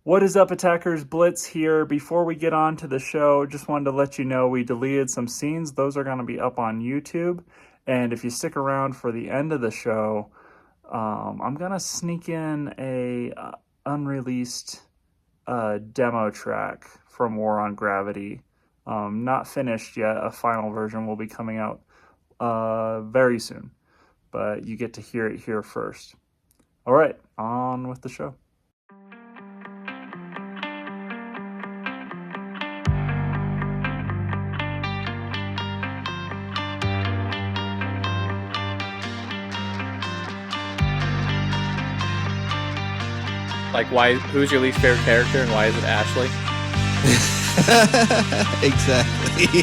What is up, Attackers? Blitz here. Before we get on to the show, just wanted to let you know we deleted some scenes. Those are going to be up on YouTube. And if you stick around for the end of the show, I'm going to sneak in a unreleased demo track from War on Gravity. Not finished yet. A final version will be coming out very soon. But you get to hear it here first. All right, on with the show. Like, why? Who's your least favorite character, and why is it Ashley? Exactly.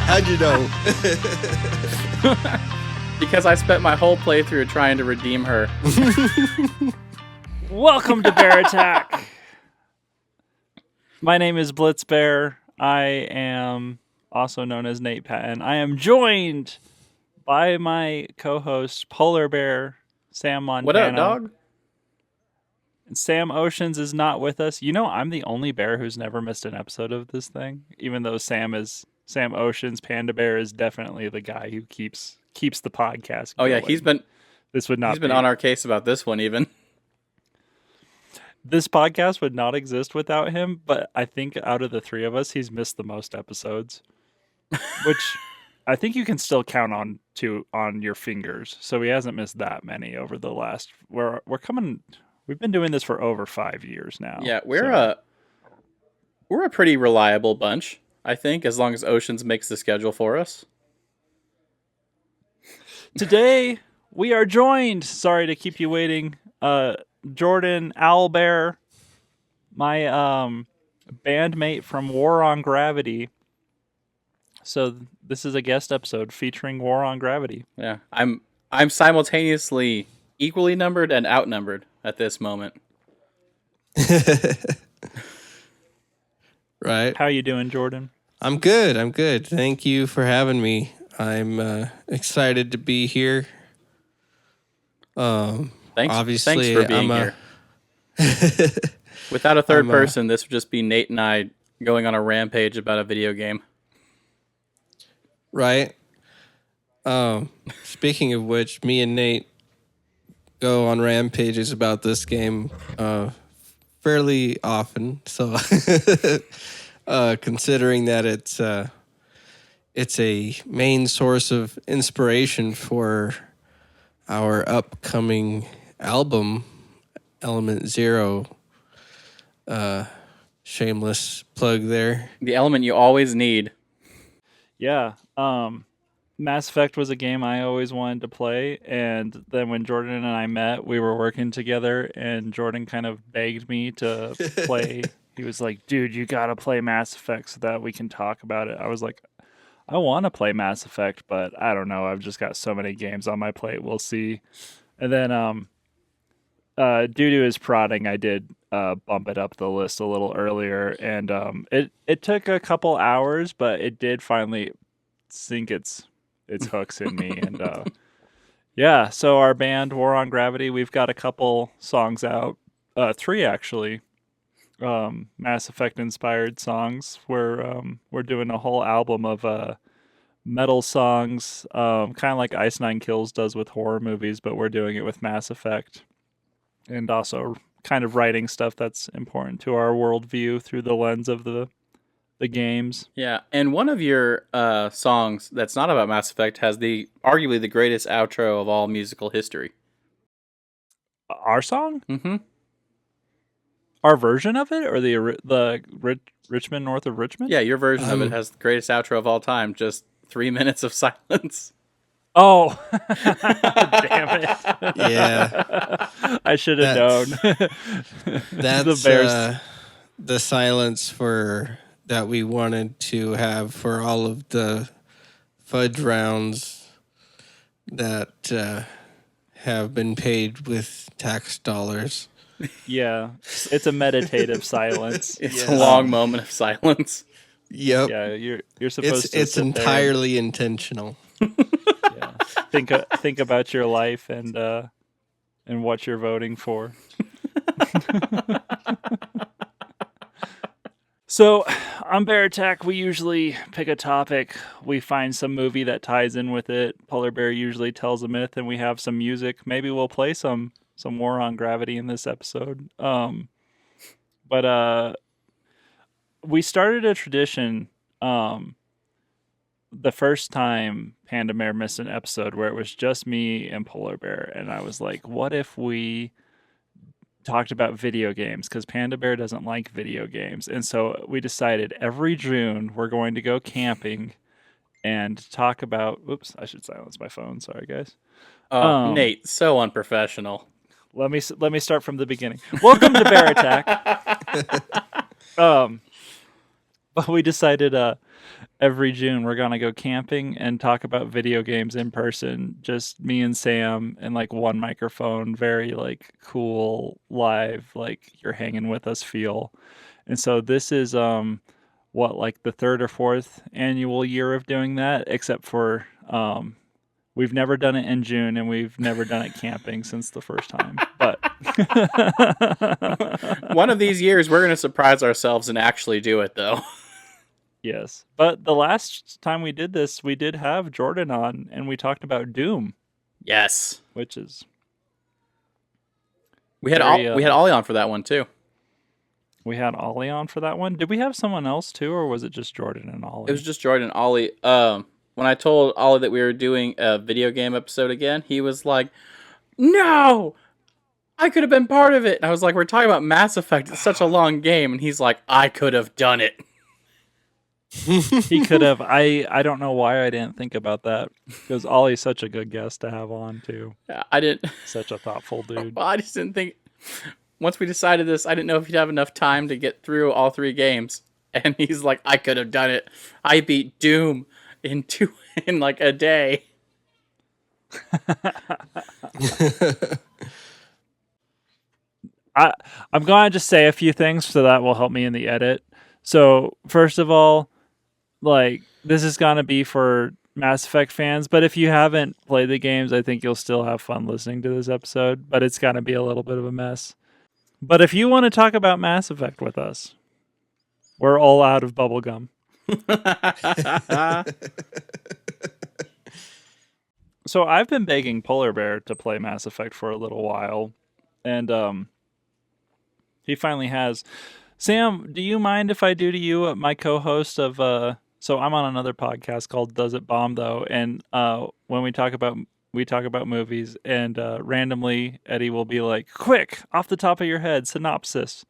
How'd you know? Because I spent my whole playthrough trying to redeem her. Welcome to Bear Attack. My name is Blitz Bear. I am also known as Nate Patton. I am joined by my co-host Polar Bear Sam Montano. What up, dog? And Sam Oceans is not with us. You know, I'm the only bear who's never missed an episode of this thing. Even though Sam Oceans, Panda Bear is definitely the guy who keeps the podcast going. Oh yeah, he's been on our case about this one even. This podcast would not exist without him, but I think out of the three of us, he's missed the most episodes. Which I think you can still count on your fingers. So he hasn't missed that many over the last. We've been doing this for over 5 years now. Yeah, we're a pretty reliable bunch, I think, as long as Oceans makes the schedule for us. Today we are joined. Sorry to keep you waiting. Jordan Owlbear, my bandmate from War on Gravity. So this is a guest episode featuring War on Gravity. Yeah, I'm simultaneously equally numbered and outnumbered at this moment. Right. How you doing, Jordan? I'm good. Thank you for having me. I'm excited to be here. Thanks for being here. Without a third person, this would just be Nate and I going on a rampage about a video game. Right. Speaking of which, me and Nate go on rampages about this game fairly often. So, considering that it's a main source of inspiration for our upcoming album, Element Zero. Shameless plug there. The element you always need. Yeah. Mass Effect was a game I always wanted to play, and then when Jordan and I met, we were working together, and Jordan kind of begged me to play. He was like, dude, you gotta play Mass Effect so that we can talk about it. I was like, I want to play Mass Effect, but I don't know. I've just got so many games on my plate. We'll see. And then due to his prodding, I did bump it up the list a little earlier, and it took a couple hours, but it did finally sink its hooks in me. And yeah, so our band War on Gravity, we've got a couple songs out, 3 actually, Mass Effect inspired songs. We're doing a whole album of metal songs, kind of like Ice Nine Kills does with horror movies, but we're doing it with Mass Effect, and also kind of writing stuff that's important to our worldview through the lens of the games. Yeah, and one of your songs that's not about Mass Effect has arguably the greatest outro of all musical history. Our song? Mm-hmm. Our version of it, or the Richmond North of Richmond? Yeah, your version of it has the greatest outro of all time. Just 3 minutes of silence. Oh, damn it! Yeah, I should have known. That's the Bears. The silence that we wanted to have for all of the fudge rounds that have been paid with tax dollars. Yeah, it's a meditative silence. It's a long moment of silence. Yep. Yeah, you're supposed to. It's entirely intentional. Yeah. Think about your life and and what you're voting for. So, on Bear Attack, we usually pick a topic. We find some movie that ties in with it. Polar Bear usually tells a myth, and we have some music. Maybe we'll play some War on Gravity in this episode. But we started a tradition. The first time Panda Bear missed an episode where it was just me and Polar Bear, and I was like, "What if we talked about video games?" Because Panda Bear doesn't like video games, and so we decided every June we're going to go camping and talk about. Oops, I should silence my phone. Sorry, guys. Oh, Nate, so unprofessional. Let me start from the beginning. Welcome to Bear Attack. But we decided every June we're gonna go camping and talk about video games in person. Just me and Sam and like one microphone, very like cool live, like you're hanging with us feel. And so this is what, like the third or fourth annual year of doing that, except for we've never done it in June and we've never done it camping since the first time. But one of these years we're gonna surprise ourselves and actually do it though. yes. But the last time we did this, we did have Jordan on and we talked about Doom. Yes. Which is we had Ollie on for that one too. We had Ollie on for that one. Did we have someone else too, or was it just Jordan and Ollie? It was just Jordan and Ollie. When I told Ollie that we were doing a video game episode again, he was like, "No! I could have been part of it." And I was like, "We're talking about Mass Effect. It's such a long game." And he's like, "I could have done it." He could have. I don't know why I didn't think about that, because Ollie's such a good guest to have on too. I didn't. Such a thoughtful dude. Well, I just didn't think. Once we decided this, I didn't know if he'd have enough time to get through all 3 games. And he's like, "I could have done it. I beat Doom in like a day." I'm going to just say a few things so that will help me in the edit. So first of all, like this is going to be for Mass Effect fans, but if you haven't played the games, I think you'll still have fun listening to this episode, but it's going to be a little bit of a mess. But if you want to talk about Mass Effect with us, we're all out of bubblegum. So I've been begging Polar Bear to play Mass Effect for a little while, and he finally has. Sam, do you mind if I do to you, my co-host of so I'm on another podcast called Does It Bomb Though, and when we talk about movies, and randomly Eddie will be like, "Quick, off the top of your head, synopsis."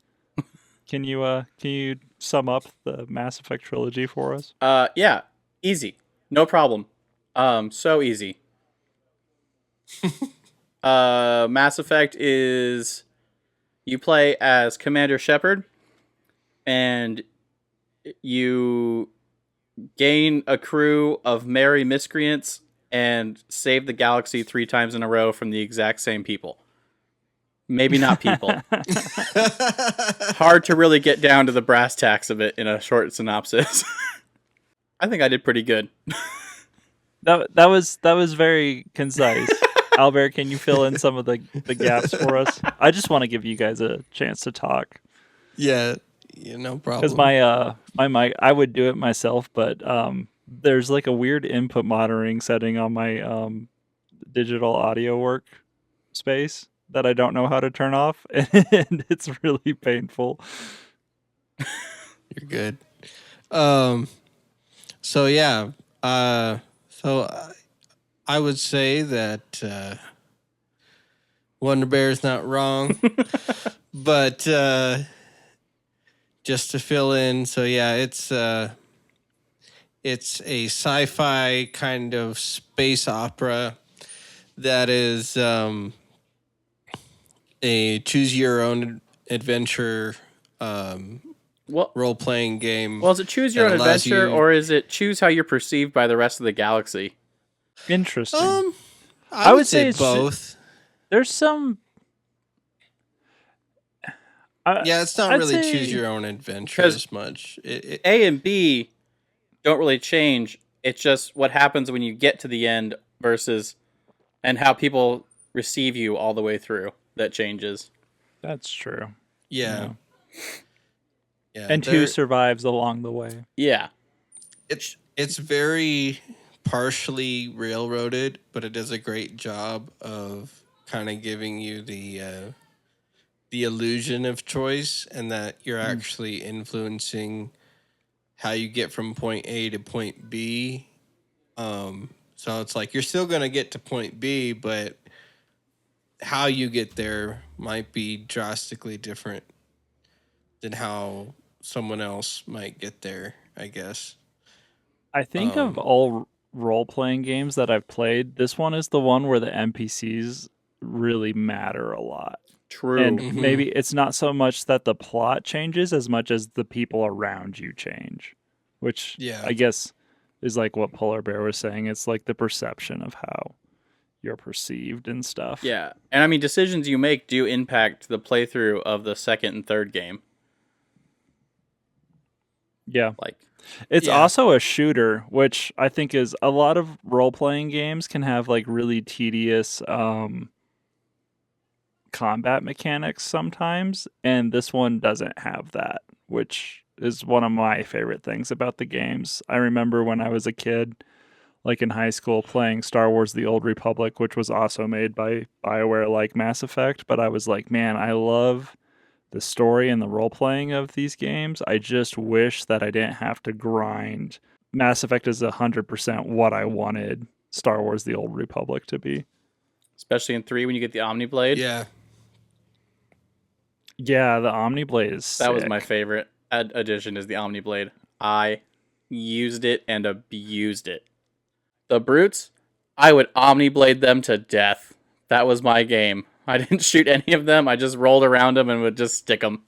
Can you sum up the Mass Effect trilogy for us? Yeah, easy, no problem. So easy. Mass Effect is you play as Commander Shepard, and you gain a crew of merry miscreants and save the galaxy 3 times in a row from the exact same people. Maybe not people. Hard to really get down to the brass tacks of it in a short synopsis. I think I did pretty good. That was very concise. Albert, can you fill in some of the gaps for us? I just want to give you guys a chance to talk. Yeah, no problem. Because my mic, I would do it myself, but there's like a weird input monitoring setting on my digital audio work space that I don't know how to turn off, and it's really painful. You're good. So yeah. So I would say that Wonder Bear is not wrong, but just to fill in, so yeah, it's a sci-fi kind of space opera that is a choose your own adventure role-playing game. Well, is it choose your own adventure, or is it choose how you're perceived by the rest of the galaxy? Interesting. I would say it's both. There's some. Yeah, it's not really choose your own adventure as much. A and B don't really change. It's just what happens when you get to the end versus, and how people receive you all the way through that changes. That's true. Yeah. Yeah. Yeah. And who survives along the way. Yeah. It's very partially railroaded, but it does a great job of kind of giving you the illusion of choice, and that you're actually influencing how you get from point A to point B. So it's like you're still going to get to point B, but how you get there might be drastically different than how someone else might get there, I guess. I think of all role playing games that I've played, this one is the one where the NPCs really matter a lot. True. And maybe it's not so much that the plot changes as much as the people around you change, which I guess is like what Polar Bear was saying. It's like the perception of how you're perceived and stuff. Yeah. And I mean, decisions you make do impact the playthrough of the second and third game. Yeah. Like, it's also a shooter, which I think is a lot of role playing games can have like really tedious combat mechanics sometimes, and this one doesn't have that, which is one of my favorite things about the games. I remember when I was a kid, like in high school, playing Star Wars The Old Republic, which was also made by BioWare like Mass Effect, but I was like, man, I love the story and the role playing of these games. I just wish that I didn't have to grind. Mass Effect is 100% what I wanted Star Wars The Old Republic to be. Especially in 3 when you get the Omniblade. Yeah. Yeah, the Omniblade is sick. That was my favorite addition, is the Omniblade. I used it and abused it. The brutes, I would Omniblade them to death. That was my game. I didn't shoot any of them. I just rolled around them and would just stick them.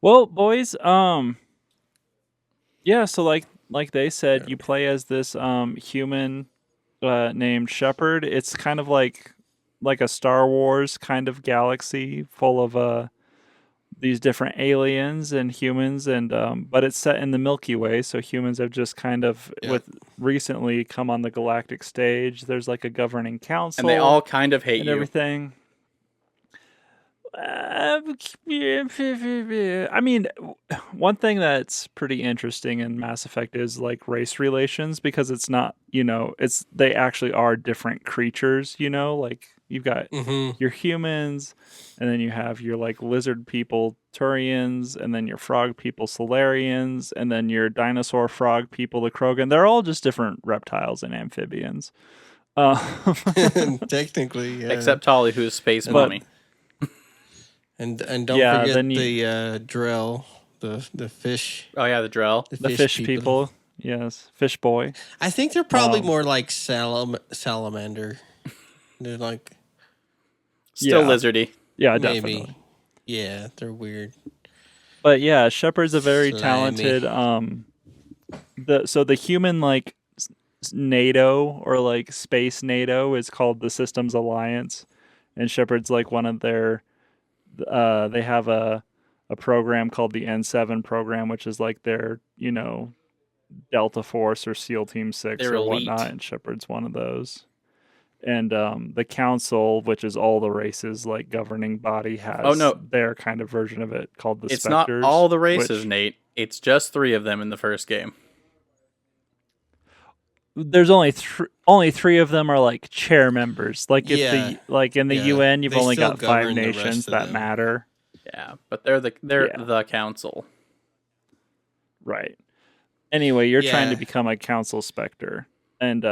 Well, boys, yeah, so like they said, you play as this human named Shepard. It's kind of like a Star Wars kind of galaxy full of these different aliens and humans, and but it's set in the Milky Way, so humans have just kind of recently come on the galactic stage. There's like a governing council, and they all kind of hate and you. Everything. I mean, one thing that's pretty interesting in Mass Effect is like race relations, because it's not, they actually are different creatures, like you've got your humans, and then you have your like lizard people, Turians, and then your frog people, Solarians, and then your dinosaur frog people, the Krogan. They're all just different reptiles and amphibians. Technically, yeah. Except Tali, who's space mommy. And don't forget the Drell, the fish. Oh yeah, the Drell. The fish people. Yes, fish boy. I think they're probably more like salamander. They're like still lizardy. Yeah, maybe. Definitely. Yeah, they're weird. But yeah, Shepard's a very talented. So the human like NATO or like space NATO is called the Systems Alliance, and Shepard's like one of their. They have a program called the N7 program, which is like their, Delta Force or SEAL Team 6 They're or elite. whatnot, and Shepard's one of those. And the council, which is all the races, like governing body, has their kind of version of it called the Spectres. It's not all the races, Nate. It's just 3 of them in the first game. There's only 3 of them are like chair members. Like in the UN, you've only got 5 nations that matter. Yeah, but they're the council. Right. Anyway, you're trying to become a council specter, and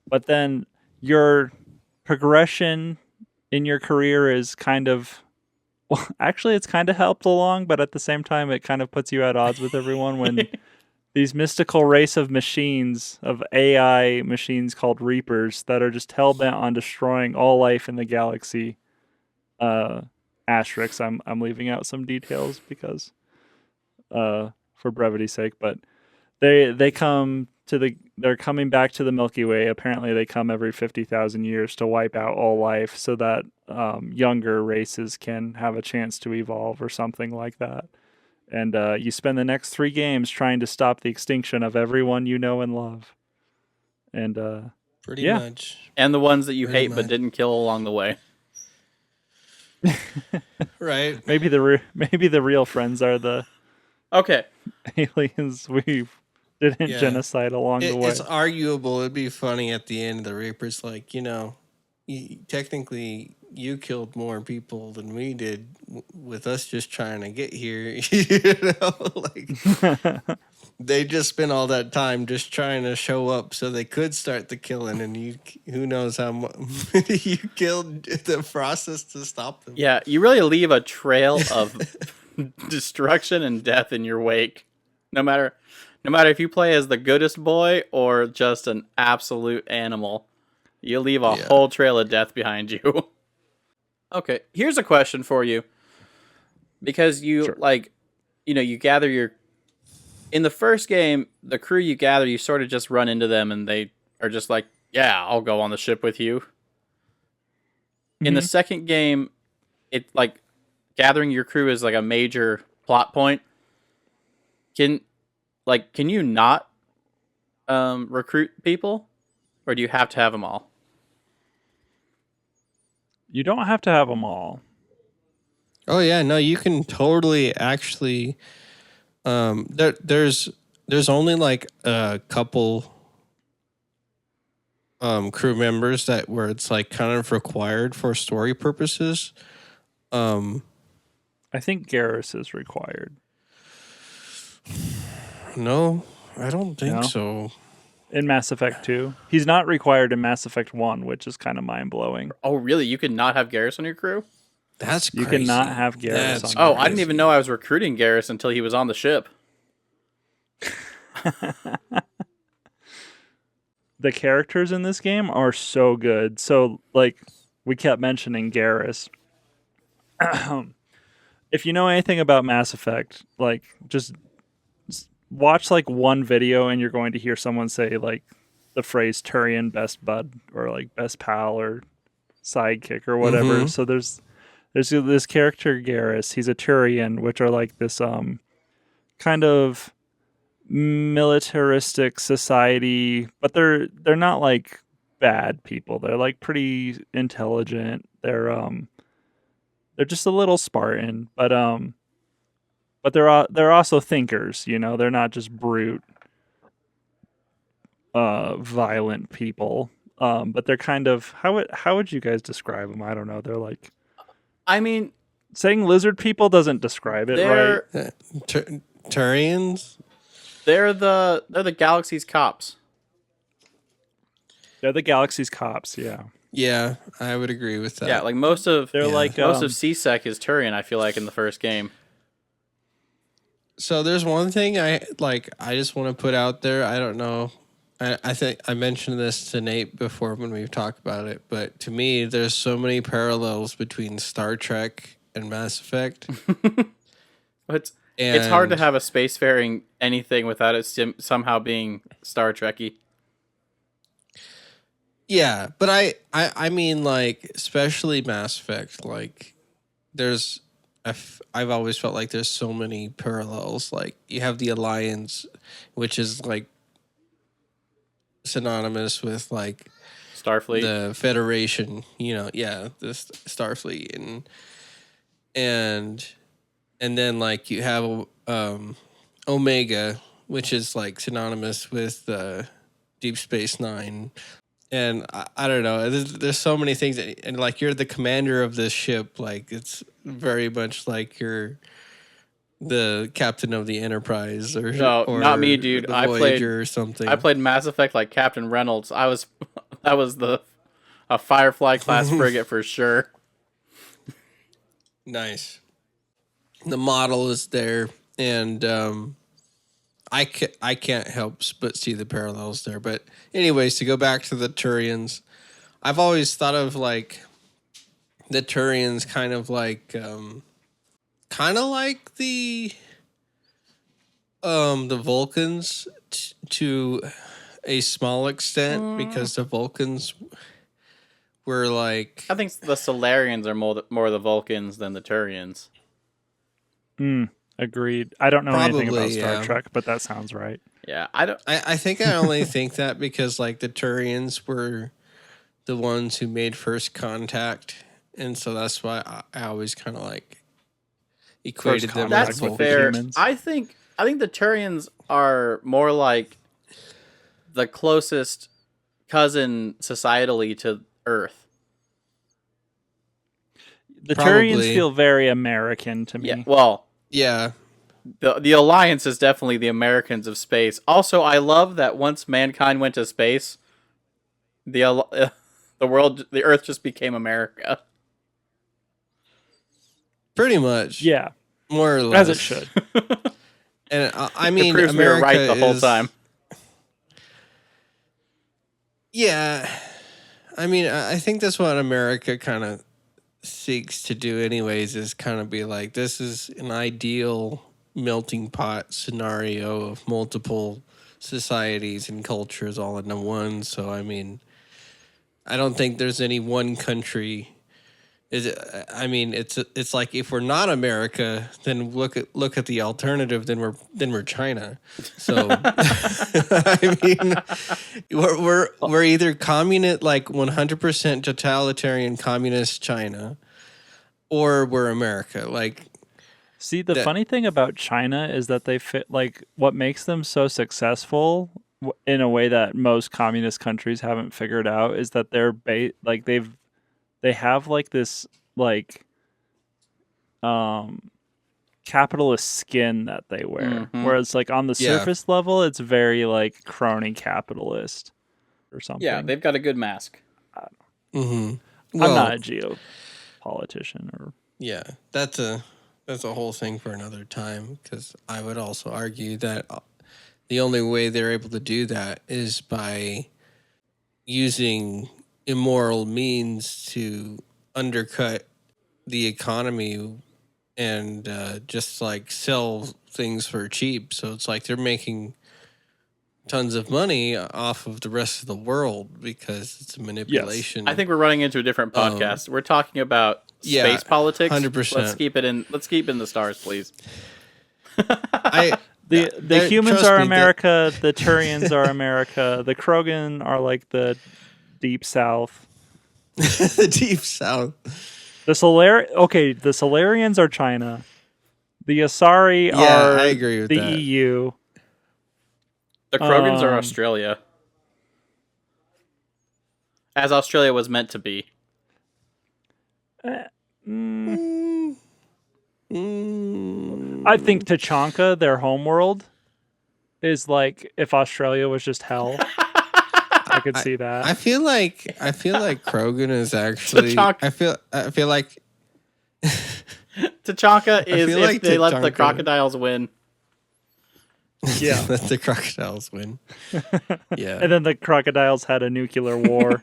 but then your progression in your career is kind of, well, actually, it's kind of helped along, but at the same time, it kind of puts you at odds with everyone when. These mystical race of machines, of AI machines called Reapers, that are just hell-bent on destroying all life in the galaxy. Asterisks, I'm leaving out some details because, for brevity's sake, but they're coming back to the Milky Way. Apparently, they come every 50,000 years to wipe out all life, so that younger races can have a chance to evolve or something like that. And you spend the next 3 games trying to stop the extinction of everyone you know and love. And Pretty Yeah. much. And the ones that you Pretty hate but much. didn't kill along the way. Right. Maybe the real friends are the Okay. aliens we didn't Yeah. genocide along the way. It's arguable. It'd be funny at the end. The Reaper's like, technically you killed more people than we did with us just trying to get here. Like they just spent all that time just trying to show up so they could start the killing, and who knows how many you killed in the process to stop them. Yeah, you really leave a trail of destruction and death in your wake. No matter if you play as the goodest boy or just an absolute animal, you leave a whole trail of death behind you. Okay, here's a question for you. Because you you gather your in the first game, the crew you gather, you sort of just run into them and they are just like, "Yeah, I'll go on the ship with you." In the second game, it like gathering your crew is like a major plot point. Can you not recruit people, or do you have to have them all? You don't have to have them all. Oh yeah, no, you can totally actually. There's only like a couple crew members where it's like kind of required for story purposes. I think Garrus is required. No, I don't think No? so. In Mass Effect 2. He's not required in Mass Effect 1, which is kind of mind-blowing. Oh, really? You could not have Garrus on your crew? That's You crazy. cannot have Garrus on Oh, your I didn't even know I was recruiting Garrus until he was on the ship. The characters in this game are so good. So, like, we kept mentioning Garrus. If you know anything about Mass Effect, like, just watch like one video and you're going to hear someone say like the phrase Turian best bud or like best pal or sidekick or whatever. Mm-hmm. So there's this character Garrus. He's a Turian, which are like this kind of militaristic society, but they're not like bad people. They're like pretty intelligent. They're just a little Spartan, but they're also thinkers, you know. They're not just brute, violent people. But they're kind of how would you guys describe them? I don't know. They're like, I mean, saying lizard people doesn't describe it, right? Turians? They're the galaxy's cops. They're the galaxy's cops. Yeah. Yeah, I would agree with that. Yeah, like most of like most of C-Sec is Turian. I feel like in the first game. So there's one thing I just want to put out there. I don't know. I think I mentioned this to Nate before when we've talked about it, but to me, there's so many parallels between Star Trek and Mass Effect. It's hard to have a spacefaring anything without it somehow being Star Trekky. Yeah, but I mean, like, especially Mass Effect, like, I've always felt like there's so many parallels. Like, you have the Alliance, which is like synonymous with like Starfleet, the Federation, the Starfleet, and then like you have Omega, which is like synonymous with Deep Space Nine. And I don't know. There's so many things, and like you're the commander of this ship. Like it's very much like you're the captain of the Enterprise, or not me, dude. The Voyager or something. I played Mass Effect like Captain Reynolds. That was a Firefly class frigate for sure. Nice. The model is there, and I can't help but see the parallels there. But anyways, to go back to the Turians, I've always thought of like the Turians kind of like the Vulcans to a small extent, because the Vulcans were like, I think the Solarians are more the Vulcans than the Turians. Agreed. I don't know anything about Probably, Star yeah. Trek, but that sounds right. Yeah, I don't. I think I only think that because like the Turians were the ones who made first contact, and so that's why I always kind of like equated them with contact That's the with the fair. Vulcans. humans. I think the Turians are more like the closest cousin societally to Earth. The Probably. Turians feel very American to me. Yeah. Well, Yeah, the Alliance is definitely the Americans of space. Also, I love that once mankind went to space, the Earth just became America. pretty much. Yeah, More or less. as it should. And I mean, It proves America we were right the whole is- time. Yeah, I mean, I think that's what America kind of seeks to do, anyways. Is kind of be like, this is an ideal melting pot scenario of multiple societies and cultures all into one. So, I mean, I don't think there's any one country. I mean, it's like if we're not America, then look at the alternative. Then we're China. So I mean, we're either communist, like 100% totalitarian communist China, or we're America. Like, See, the that- funny thing about China is that they fit like what makes them so successful in a way that most communist countries haven't figured out is that like they have like this like capitalist skin that they wear, Mhm. whereas like on the Yeah. surface level it's very like crony capitalist or something. Yeah, they've got a good mask. mhm. I'm Well, not a geopolitician or yeah, that's a whole thing for another time, because I would also argue that the only way they're able to do that is by using immoral means to undercut the economy and just like sell things for cheap. So it's like they're making tons of money off of the rest of the world because it's a manipulation. I think we're running into a different podcast. We're talking about yeah, space politics. 100%. Let's keep it in the stars, please. I the humans trust are me, America, the Turians are America, the Krogan are like the deep south. the deep south. The Solarians are China. The Asari Yeah, are I agree with the that. EU. The Krogans are Um, Australia. As Australia was meant to be. Mm. I think Tachanka, their homeworld, is like if Australia was just hell. I could see that. I feel like Krogan is actually. Tachanka. I feel like Tachanka is feel if like they let the Tachanka- crocodiles win. Yeah. let the crocodiles win. Yeah, And then the crocodiles had a nuclear war.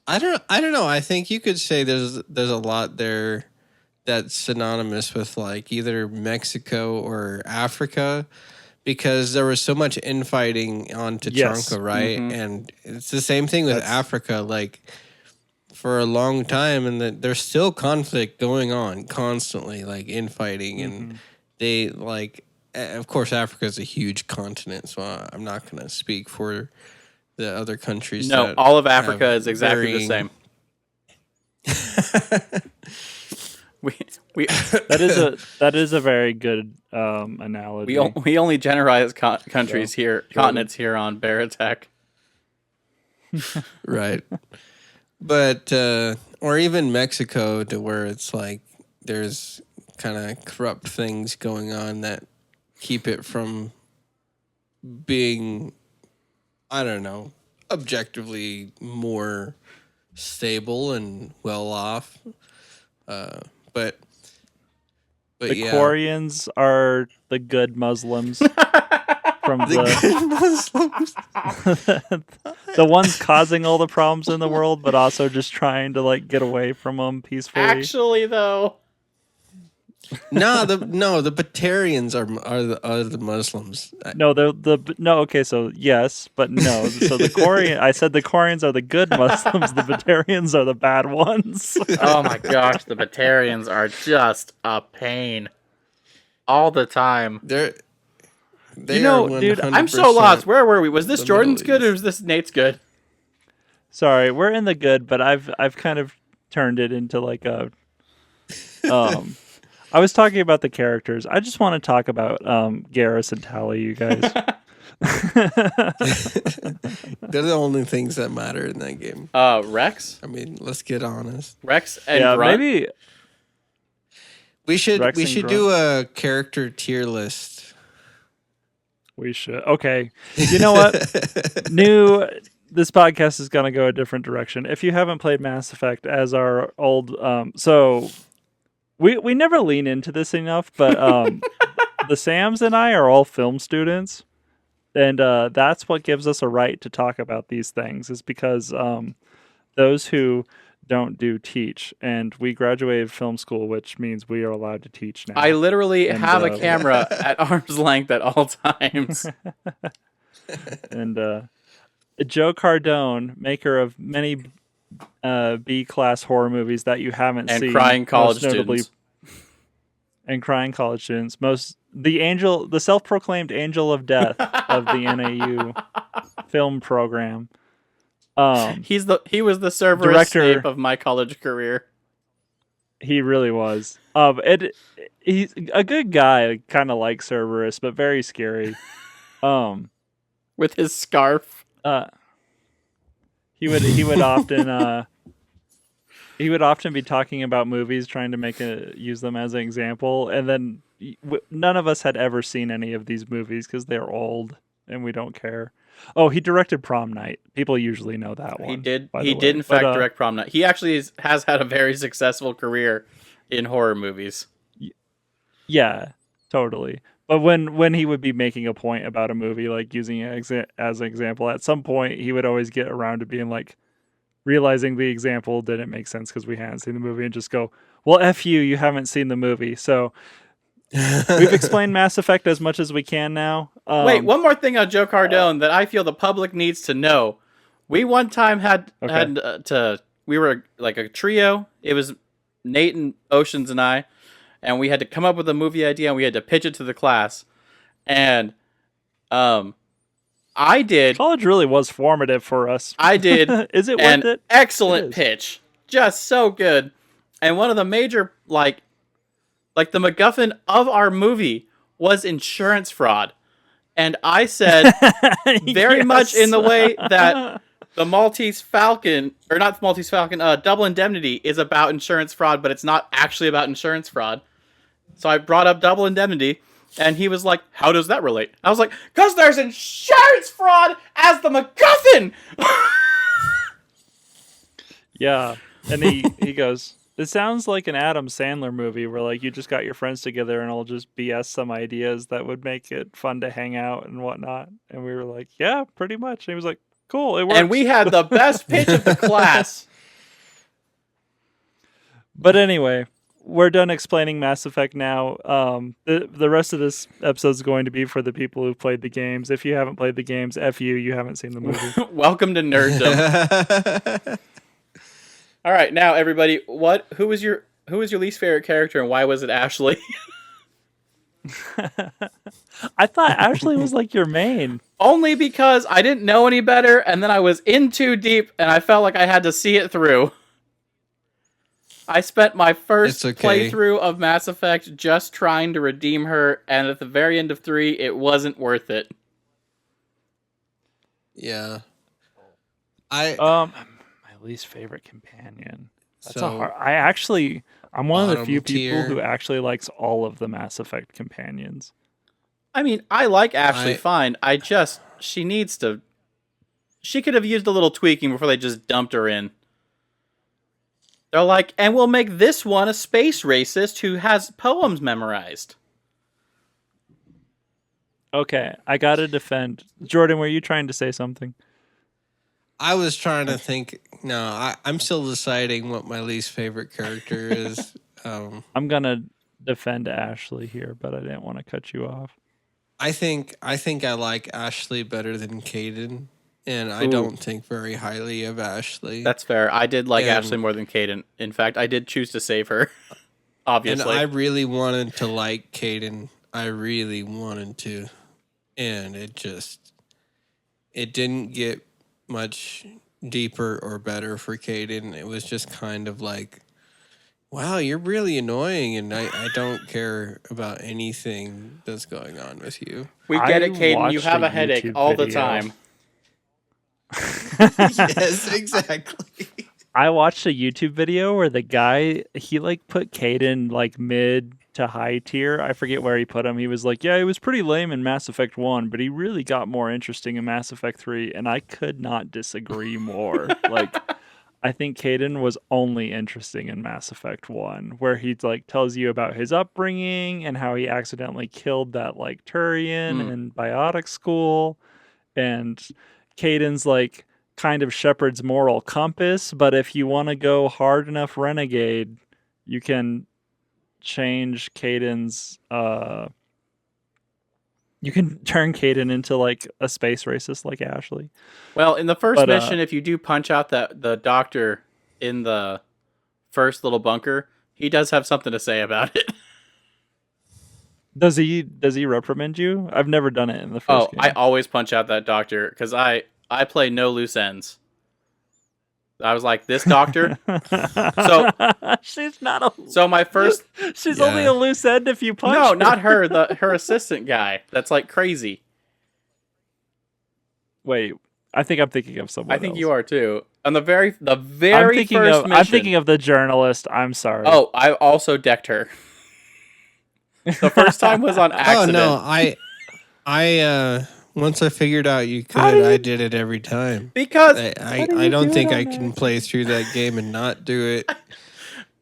I don't know. I think you could say there's a lot there that's synonymous with like either Mexico or Africa, because there was so much infighting on Tachanka, Yes. right? Mhm. And it's the same thing with That's- Africa, like for a long time, and there's still conflict going on constantly, like infighting, and they like. Of course, Africa is a huge continent, so I'm not going to speak for the other countries. No, that all of Africa have is exactly the varying- same. We That is a very good analogy. we only generalize countries here, continents here on Bear Attack. Right. But or even Mexico, to where it's like there's kind of corrupt things going on that keep it from being, I don't know, objectively more stable and well off. But the yeah. Quarians are the good Muslims from The good Muslims. the ones causing all the problems in the world, but also just trying to like get away from them peacefully. Actually, though, No, the Batarians are the Muslims. No, okay, so yes, but no. So the Quarian, I said the Quarians are the good Muslims, the Batarians are the bad ones. oh my gosh, the Batarians are just a pain all the time. They are 100%. dude, I'm so lost. Where were we? Was this the Jordan's Middle good or East. was this Nate's good? Sorry, we're in the good, but I've kind of turned it into like a I was talking about the characters. I just want to talk about Garrus and Tally, you guys. They're the only things that matter in that game. Rex? I mean, let's get honest. Rex and Yeah, Grunt? maybe We should Rex we and should Grunt. do a character tier list. we should. Okay. You know what? This podcast is going to go a different direction. If you haven't played Mass Effect as our old so we never lean into this enough, but the Sams and I are all film students, and that's what gives us a right to talk about these things, is because those who don't do teach, and we graduated film school, which means we are allowed to teach now. I literally And, have a camera at arm's length at all times. And Joe Cardone, maker of many B-class horror movies that you haven't And seen, crying college most notably, students. and crying college students, the self-proclaimed angel of death of the NAU film program. He was the Cerberus Director- Snape of my college career. He really was. He's a good guy, kind of like Cerberus, but very scary. With his scarf. He would often he would often be talking about movies, trying to use them as an example, and then none of us had ever seen any of these movies because they're old and we don't care. Oh, he directed Prom Night. People usually know that one. He did. by He the did way. in fact But, direct Prom Night. He actually has had a very successful career in horror movies. Yeah, totally. But when he would be making a point about a movie, like using it as an example, at some point he would always get around to being like, realizing the example didn't make sense because we hadn't seen the movie, and just go, well, F you haven't seen the movie. So we've explained Mass Effect as much as we can now. Wait, one more thing on Joe Cardone that I feel the public needs to know. We one time we were like a trio. It was Nate and Oceans and and we had to come up with a movie idea and we had to pitch it to the class. And I did College really was formative for us. Is it an worth it? excellent It is. pitch. Just so good. And one of the major like the MacGuffin of our movie was insurance fraud. And I said very much in the way that the Maltese Falcon, or not the Maltese Falcon, Double Indemnity is about insurance fraud, but it's not actually about insurance fraud. So I brought up Double Indemnity, and he was like, how does that relate? I was like, because there's insurance fraud as the MacGuffin! Yeah. And he goes, it sounds like an Adam Sandler movie where like you just got your friends together and I'll just BS some ideas that would make it fun to hang out and whatnot. And we were like, yeah, pretty much. And he was like, cool, it works. And we had the best pitch of the class. But anyway, we're done explaining Mass Effect now. The rest of this episode is going to be for the people who've played the games. If you haven't played the games, F you haven't seen the movie. Welcome to nerddom. All right, now everybody, who was your least favorite character and why was it Ashley? I thought Ashley was like your main. Only because I didn't know any better and then I was in too deep and I felt like I had to see it through. I spent my first playthrough of Mass Effect just trying to redeem her, and at the very end of 3, it wasn't worth it. Yeah. My least favorite companion. That's I'm one of the few people who actually likes all of the Mass Effect companions. I mean, I like Ashley fine. She could have used a little tweaking before they just dumped her in. They're like, and we'll make this one a space racist who has poems memorized. Okay, I gotta defend. Jordan, were you trying to say something? I was trying to think. No, I'm still deciding what my least favorite character is. I'm gonna defend Ashley here, but I didn't want to cut you off. I think I like Ashley better than Caden, and I don't think very highly of Ashley. That's fair. I did like Ashley more than Caden. In fact, I did choose to save her. Obviously. And I really wanted to like Caden. I really wanted to. and it didn't get much deeper or better for Caden. It was just kind of like, wow, you're really annoying, and I don't care about anything that's going on with you. We get I it, Caden. You watched have a a headache YouTube all the video. time. Yes, exactly. I watched a YouTube video where the guy, he like put Caden like mid to high tier. I forget where he put him. He was like, yeah, he was pretty lame in Mass Effect 1, but he really got more interesting in Mass Effect 3, and I could not disagree more. Like, I think Caden was only interesting in Mass Effect 1, where he like tells you about his upbringing and how he accidentally killed that like Turian in biotic school, and Caden's like kind of Shepard's moral compass, but if you want to go hard enough renegade, you can change Caden's you can turn Caden into like a space racist like Ashley. Well, in the first But, mission, if you do punch out the doctor in the first little bunker, he does have something to say about it. Does he reprimand you? I've never done it in the first game. I always punch out that doctor because I play no loose ends. I was like, this doctor. So she's not a. So my first. She's only a loose end if you punch. No, her. not her. Her assistant guy. That's like crazy. Wait, I think I'm thinking of someone. I think else. you are too. On the very first mission. I'm thinking of the journalist. I'm sorry. Oh, I also decked her. The first time was on accident. Oh no, I once I figured out you could, I did it every time. Because I don't think I can play through that game and not do it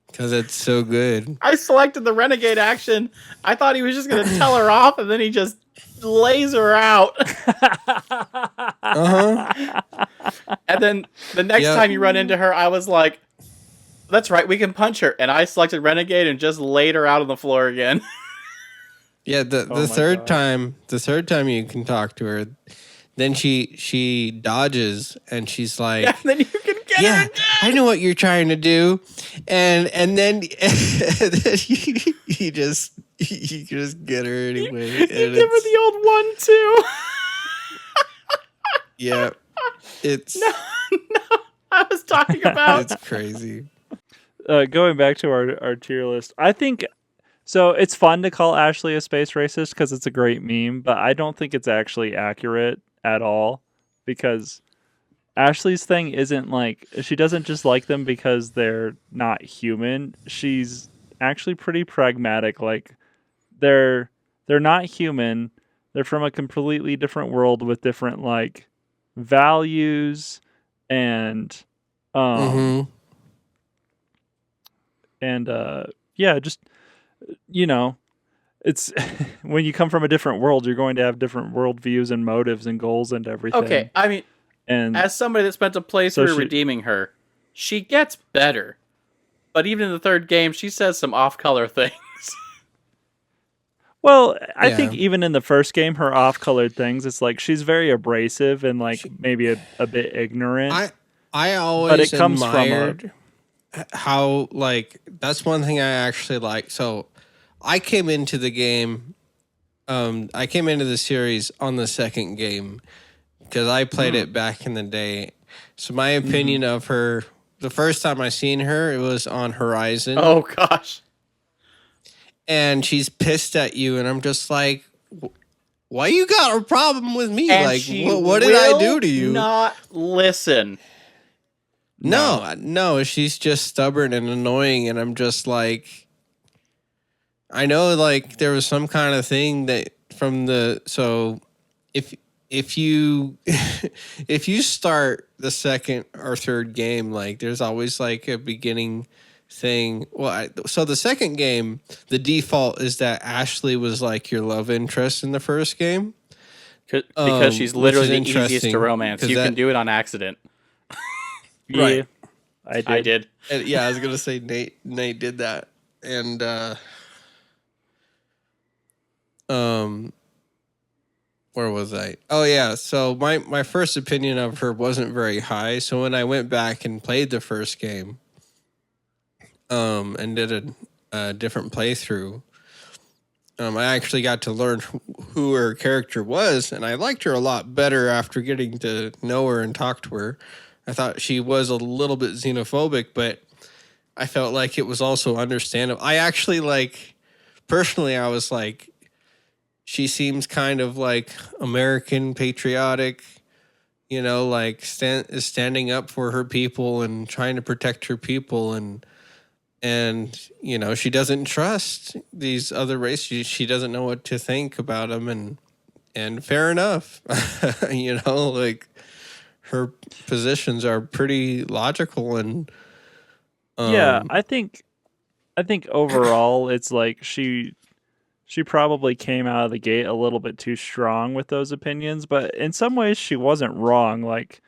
because it's so good. I selected the renegade action. I thought he was just going to tell her off, and then he just lays her out. And then the next time you run into her, I was like, that's right, we can punch her. And I selected renegade and just laid her out on the floor again. Yeah, the third time you can talk to her, then she dodges and she's like, yeah, then you can get her again. I know what you're trying to do, and then you just get her anyway. You give her the old one too. Yeah, it's no, I was talking about. It's crazy. Going back to our tier list, I think. So it's fun to call Ashley a space racist because it's a great meme, but I don't think it's actually accurate at all because Ashley's thing isn't like she doesn't just like them because they're not human. She's actually pretty pragmatic. Like they're not human. They're from a completely different world with different like values and yeah, just you know, it's when you come from a different world, you're going to have different worldviews and motives and goals and everything. Okay, I mean, and as somebody that spent a playthrough redeeming her, she gets better. But even in the third game, she says some off-color things. Well, I think even in the first game, her off-colored things, it's like she's very abrasive and like maybe a bit ignorant. I always but it comes admired from how like that's one thing I actually like. So I came into the game, I came into the series on the second game because I played it back in the day. So my opinion of her, the first time I seen her, it was on Horizon. Oh gosh. And she's pissed at you, and I'm just like, why you got a problem with me? And like, what did I do to you? Not listen. No, she's just stubborn and annoying, and I'm just like, I know, like, there was some kind of thing that from the, so if you if you start the second or third game, like, there's always like a beginning thing. Well, so the second game, the default is that Ashley was like your love interest in the first game. Because she's literally the easiest to romance. You can do it on accident. Right. Yeah, I did. And, yeah, I was gonna say Nate did that, and where was I? Oh yeah, so my first opinion of her wasn't very high. So when I went back and played the first game, and did a different playthrough, I actually got to learn who her character was, and I liked her a lot better after getting to know her and talk to her. I thought she was a little bit xenophobic, but I felt like it was also understandable. I actually personally, I was like, she seems kind of like American patriotic, like is standing up for her people and trying to protect her people, and she doesn't trust these other races. She doesn't know what to think about them, and fair enough. Like her positions are pretty logical, and Yeah, I think overall it's like she probably came out of the gate a little bit too strong with those opinions, but in some ways she wasn't wrong. Like,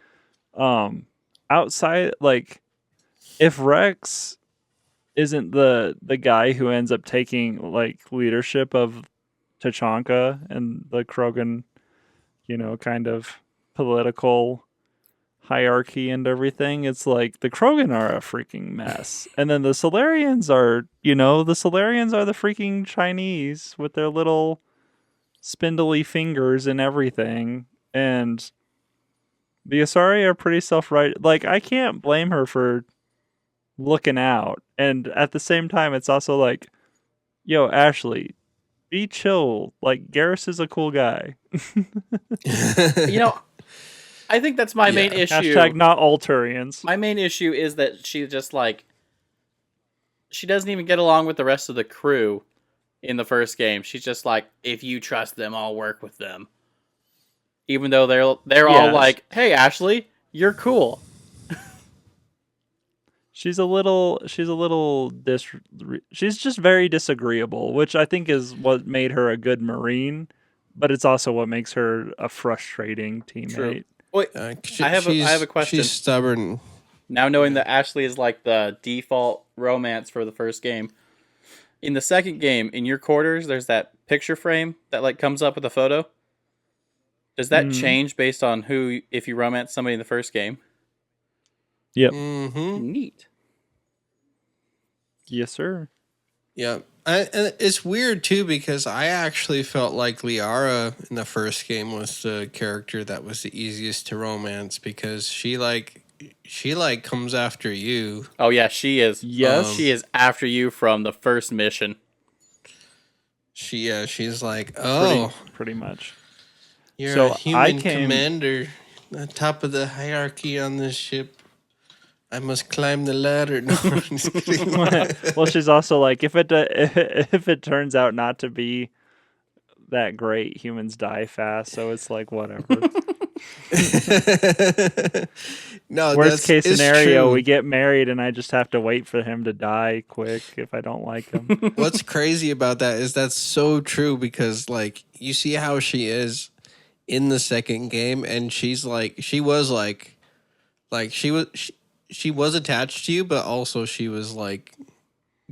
outside, like, if Rex isn't the guy who ends up taking like leadership of Tachanka and the Krogan, kind of political hierarchy and everything, it's like the Krogan are a freaking mess. And then the Solarians are, the freaking Chinese with their little spindly fingers and everything. And the Asari are pretty self-right. Like, I can't blame her for looking out. And at the same time, it's also like, yo, Ashley, be chill. Like, Garrus is a cool guy. I think that's my main issue. Hashtag not all Turians. My main issue is that she just she doesn't even get along with the rest of the crew in the first game. She's just like, if you trust them, I'll work with them. Even though they're all like, hey, Ashley, you're cool. She's just very disagreeable, which I think is what made her a good Marine, but it's also what makes her a frustrating teammate. True. Wait, I have a question. She's stubborn. Now knowing that Ashley is like the default romance for the first game. In the second game, in your quarters, there's that picture frame that comes up with a photo. Does that change based on if you romance somebody in the first game? Yep. Mm-hmm. Neat. Yes, sir. Yep. And it's weird too because I actually felt like Liara in the first game was the character that was the easiest to romance because she comes after you. Oh yeah, she is. Yes, she is after you from the first mission. She's like, pretty much. You're a human commander, on top of the hierarchy on this ship. I must climb the ladder. No, I'm just kidding. Well, she's also like, if it turns out not to be that great, humans die fast. So it's like, whatever. No, worst case scenario, true. We get married and I just have to wait for him to die quick if I don't like him. What's crazy about that is that's so true because you see how she is in the second game, and she's she was attached to you, but also she was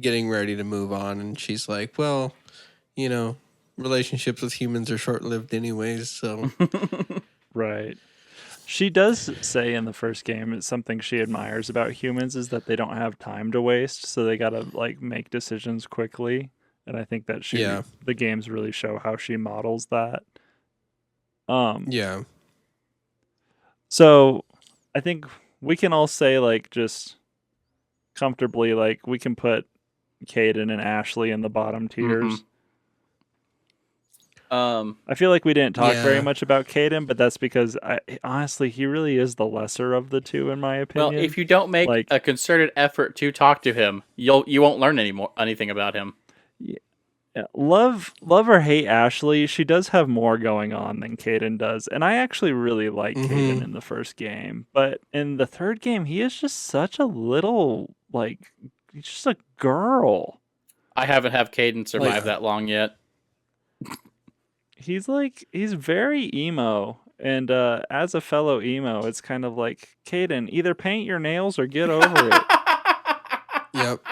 getting ready to move on, and she's like, well, relationships with humans are short-lived anyways, so. Right. She does say in the first game, it's something she admires about humans is that they don't have time to waste, so they gotta make decisions quickly. And I think that the games really show how she models that. Yeah. So I think we can all say just comfortably, we can put Caden and Ashley in the bottom tiers. I feel like we didn't talk very much about Caden, but that's because honestly, he really is the lesser of the two, in my opinion. Well, if you don't make a concerted effort to talk to him, you won't learn anything about him. Yeah. Love or hate Ashley, she does have more going on than Caden does, and I actually really like Caden in the first game. But in the third game, he is just such a little he's just a girl. I haven't had Caden survive that long yet. He's very emo, and as a fellow emo, it's kind of like, Caden, either paint your nails or get over it. Yep.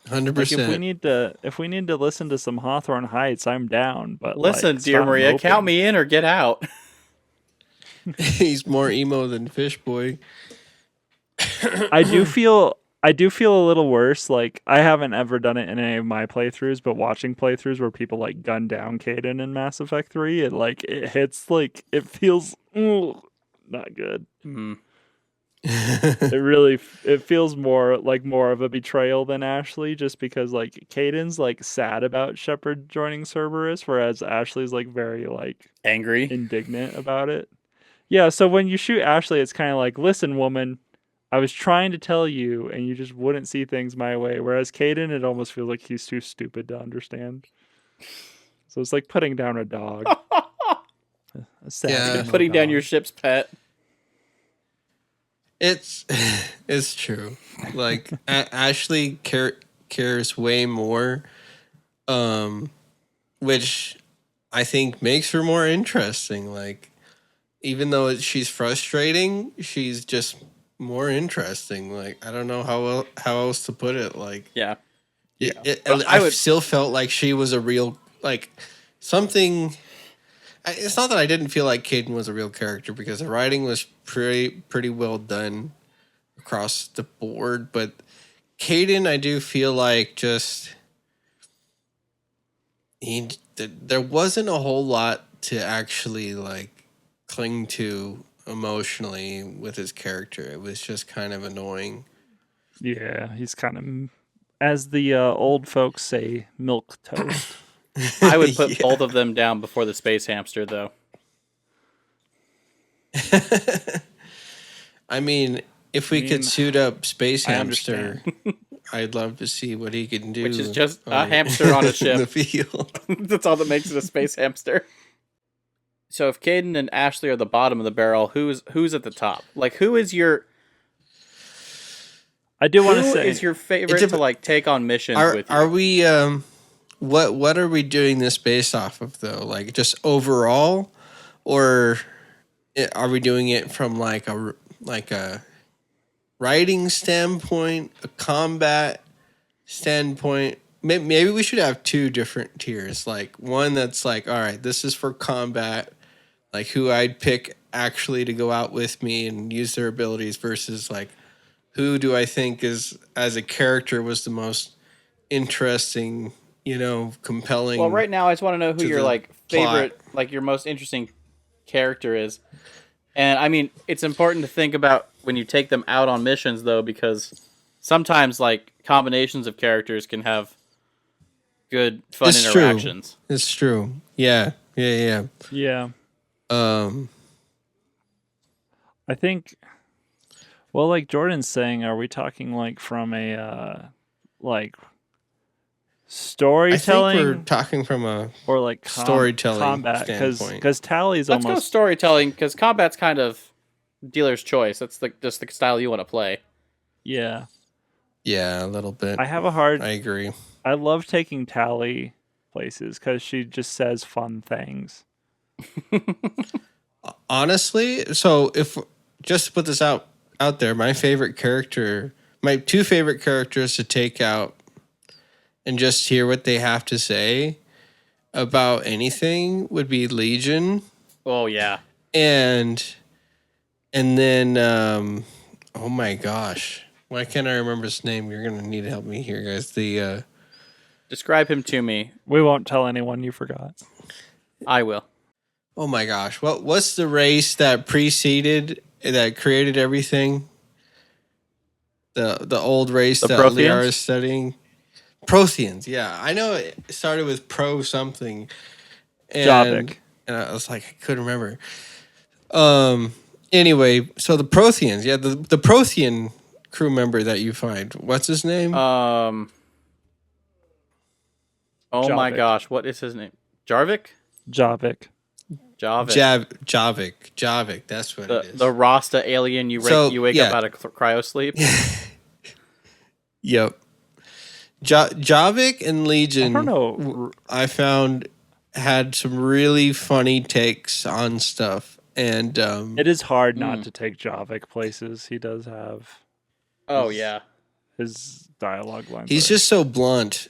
100%. If we need to listen to some Hawthorne Heights, I'm down. But listen, dear Maria, moping. Count me in or get out. He's more emo than Fish Boy. I I do feel a little worse. Like, I haven't ever done it in any of my playthroughs, but watching playthroughs where people like gun down Caden in Mass Effect 3, it hits like it feels not good. Mm. It feels more of a betrayal than Ashley, just because like Caden's like sad about Shepard joining Cerberus, whereas Ashley's like very like Angry. indignant about it. Yeah, so when you shoot Ashley, it's kind of like, listen, woman, I was trying to tell you, and you just wouldn't see things my way. Whereas Caden, it almost feels like he's too stupid to understand. So it's like putting down a dog. A sad Yeah. little Putting down dog. your ship's pet. It's true. Like Ashley cares way more, which I think makes her more interesting. Like, even though she's frustrating, she's just more interesting. Like, I don't know how else to put it. Like, Yeah. I still felt like she was a real, like, something. It's not that I didn't feel like Caden was a real character, because the writing was pretty well done across the board, but Caden, I do feel like there wasn't a whole lot to actually like cling to emotionally with his character. It was just kind of annoying. Yeah, he's kind of, as the old folks say, milk toast. I would put Yeah. both of them down before the space hamster, though. I mean, if we could suit up Space I Hamster, I'd love to see what he can do. Which is just a hamster on a in the ship. field. That's all that makes it a space hamster. So if Caden and Ashley are the bottom of the barrel, who's at the top? Like, who is your I do want to say, your favorite to like take on missions with you? Are we what are we doing this based off of though? Like, just overall, or are we doing it from like a writing standpoint, a combat standpoint? Maybe we should have two different tiers. Like, one that's like, all right, this is for combat, like who I'd pick actually to go out with me and use their abilities, versus like, who do I think is, as a character, was the most interesting, compelling. Well, right now I just want to know who to your the like favorite, like your most interesting character is. And I mean, it's important to think about when you take them out on missions, though, because sometimes like combinations of characters can have good fun interactions. It's true. Yeah. yeah, Um, I think, well, like Jordan's saying, are we talking like from a like I think storytelling we're talking from a or like storytelling combat? standpoint. Because Tally's Let's go almost storytelling, because combat's kind of dealer's choice. That's just the style you want to play. yeah. Yeah, a little bit. I have a hard. I agree. I love taking Tally places because she just says fun things. Honestly, so if just to put this out there, my two favorite characters to take out and just hear what they have to say about anything would be Legion, Oh yeah, and then oh my gosh, why can't I remember his name? You're gonna need to help me here, guys. The describe him to me. We won't tell anyone you forgot. I will. oh my gosh, what's the race that created everything? The old race The that Protheans? Liara is studying. Protheans, yeah. I know it started with pro something. Javik. And I was like, I couldn't remember. Anyway, so the Protheans, yeah, the Prothean crew member that you find. What's his name? Oh my Javik. gosh, what is his name? Jarvik? Javik. Javik. Javik, that's what it is. The Rasta alien you wake up out of cryo sleep. Yep. Javik and Legion, I don't know. I found had some really funny takes on stuff. And It is hard not to take Javik places. He does have Oh yeah. his dialogue lines. he's just so blunt.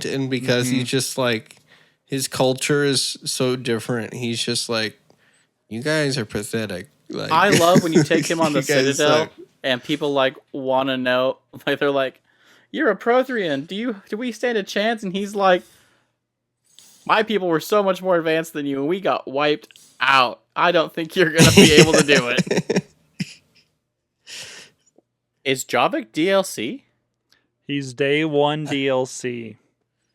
And because he's just like, his culture is so different. He's just like, you guys are pathetic. Like, I love when you take him on the you guys Citadel suck. and people like want to know. Like they're like, "You're a Prothean. Do we stand a chance?" And he's like, "My people were so much more advanced than you, and we got wiped out. I don't think you're gonna be able to do it." Is Javik DLC? He's day one DLC.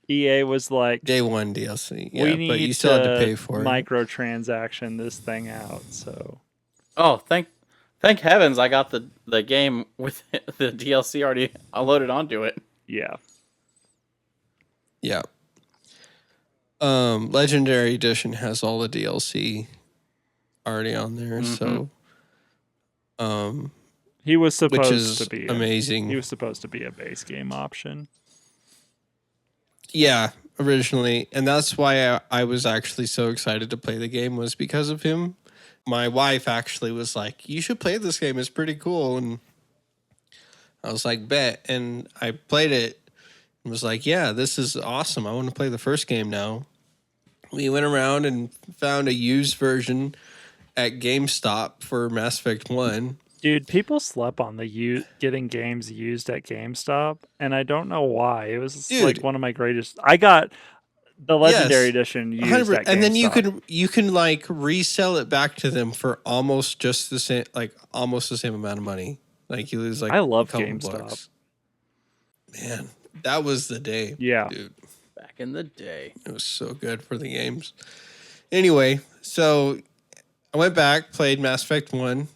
EA was like, Day one DLC. Yeah, we need but you still have to pay for it. microtransaction this thing out. So, Oh, thank heavens I got the game with the DLC already loaded onto it. yeah. Yeah. Legendary Edition has all the DLC already on there, so He was which supposed is to be amazing. He was supposed to be a base game option. Yeah, originally, and that's why I was actually so excited to play the game was because of him. My wife actually was like, "You should play this game. It's pretty cool." And I was like, "Bet." And I played it and was like, "Yeah, this is awesome. I want to play the first game now." We went around and found a used version at GameStop for Mass Effect 1. Dude, people slept on the getting games used at GameStop, and I don't know why. It was like one of my greatest. I got the Legendary Edition used at GameStop. And then you can like resell it back to them for almost just the same, like almost the same amount of money. Like you lose like I love a couple GameStop. bucks. Man, that was the day. Yeah, dude. Back in the day, it was so good for the games. Anyway, so I went back, played Mass Effect 1,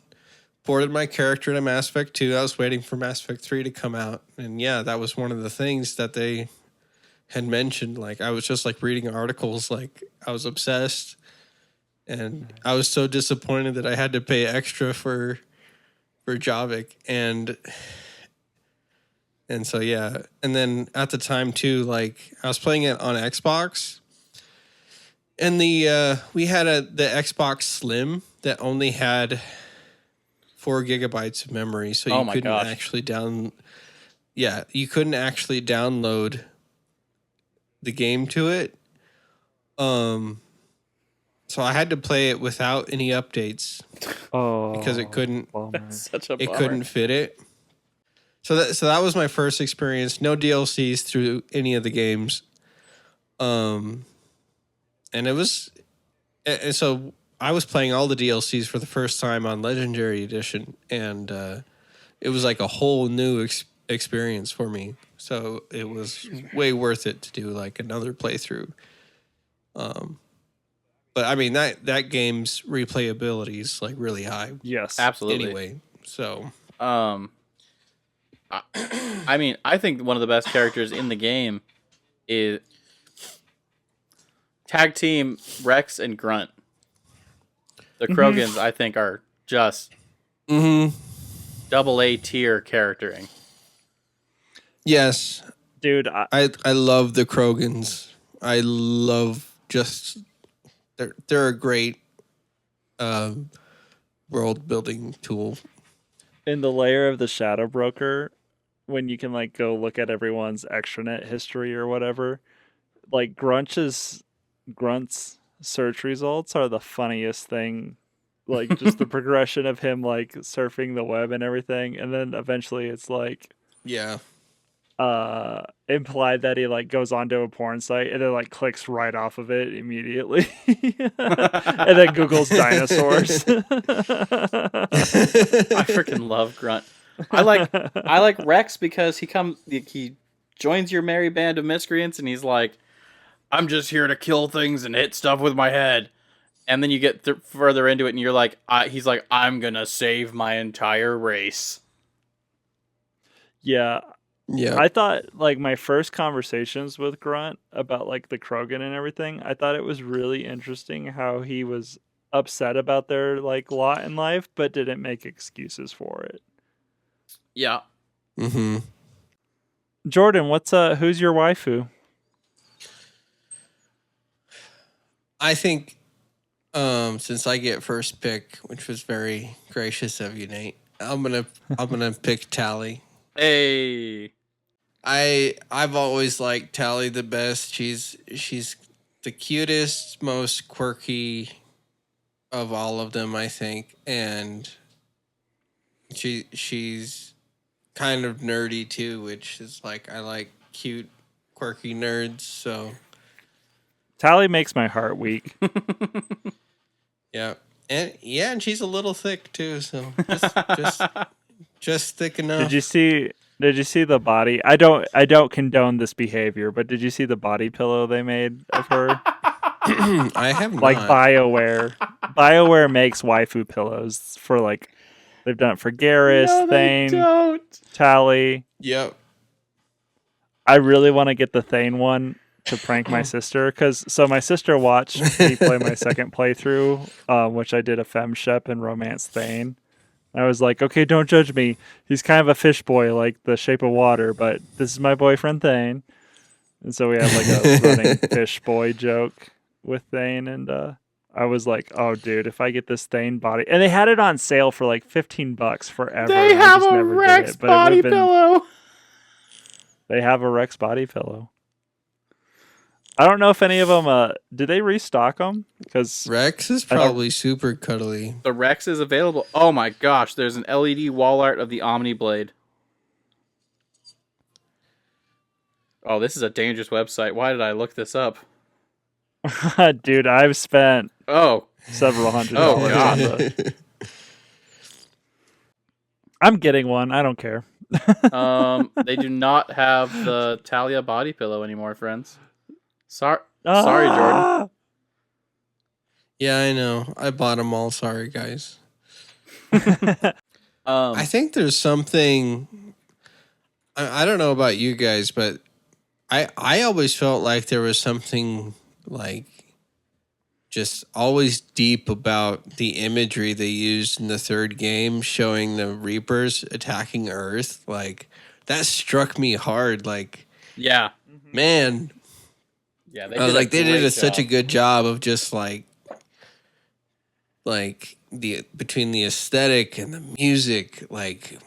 ported my character to Mass Effect 2. I was waiting for Mass Effect 3 to come out. And yeah, that was one of the things that they had mentioned. Like I was just like reading articles, like I was obsessed. And I was so disappointed that I had to pay extra for Javik. And so yeah. And then at the time too, like I was playing it on Xbox. And we had the Xbox Slim that only had 4 gigabytes of memory, so you couldn't actually you couldn't actually download the game to it. So I had to play it without any updates. Because it couldn't. That's such a bummer. It couldn't fit it. So that was my first experience. No DLCs through any of the games. And it was, and so I was playing all the DLCs for the first time on Legendary Edition, and it was like a whole new experience for me. So it was way worth it to do like another playthrough. But I mean that game's replayability is like really high. Yes, absolutely. Anyway, so I mean, I think one of the best characters in the game is tag team Rex and Grunt. The Krogans, I think, are just double A tier charactering. Yes, dude, I love the Krogans. I love just they're a great world building tool. In the layer of the Shadow Broker, when you can like go look at everyone's extranet history or whatever, like Grunt's search results are the funniest thing. Like just the progression of him like surfing the web and everything, and then eventually it's like implied that he like goes onto a porn site and then like clicks right off of it immediately. And then Google's dinosaurs. I freaking love Grunt. I like Rex because he joins your merry band of miscreants and he's like, I'm just here to kill things and hit stuff with my head. And then you get further into it and you're like, he's like, I'm gonna save my entire race. Yeah. I thought like my first conversations with Grunt about like the Krogan and everything, I thought it was really interesting how he was upset about their like lot in life, but didn't make excuses for it. Yeah. Jordan, who's your waifu? I think since I get first pick, which was very gracious of you, Nate, I'm gonna pick Tally. Hey. I've always liked Tally the best. She's the cutest, most quirky of all of them, I think. And she's kind of nerdy too, which is like I like cute, quirky nerds. So Tally makes my heart weak. yeah, and she's a little thick too. So just thick enough. Did you see the body? I don't condone this behavior, but did you see the body pillow they made of her? I have Like not. BioWare makes waifu pillows for like they've done it for Garrus, No, they Thane, don't. Tally. Yep. I really want to get the Thane one to prank my sister because my sister watched me play my second playthrough, which I did a femshep and romance Thane. I was like, okay, don't judge me. He's kind of a fish boy, like the Shape of Water, but this is my boyfriend Thane. And so we had like a running fish boy joke with Thane, and I was like, oh, dude, if I get this Thane body, and they had it on sale for like $15 forever. They and I have just a never did Rex it, but it would've body been- pillow. They have a Rex body pillow. I don't know if any of them. Did they restock them? Because Rex is I don't- probably super cuddly. The Rex is available. Oh my gosh, there's an LED wall art of the Omni Blade. Oh, this is a dangerous website. Why did I look this up? dude, I've spent Oh, several hundred Oh, dollars God. on the. I'm getting one. I don't care. they do not have the Talia body pillow anymore, friends. Sorry, Jordan. Ah! Yeah, I know. I bought them all. Sorry, guys. I think there's something. I don't know about you guys, but I always felt like there was something like just always deep about the imagery they used in the third game, showing the Reapers attacking Earth. Like that struck me hard. Like, yeah, man, yeah, I was like, they did great such a job. good job of just like the between the aesthetic and the music, like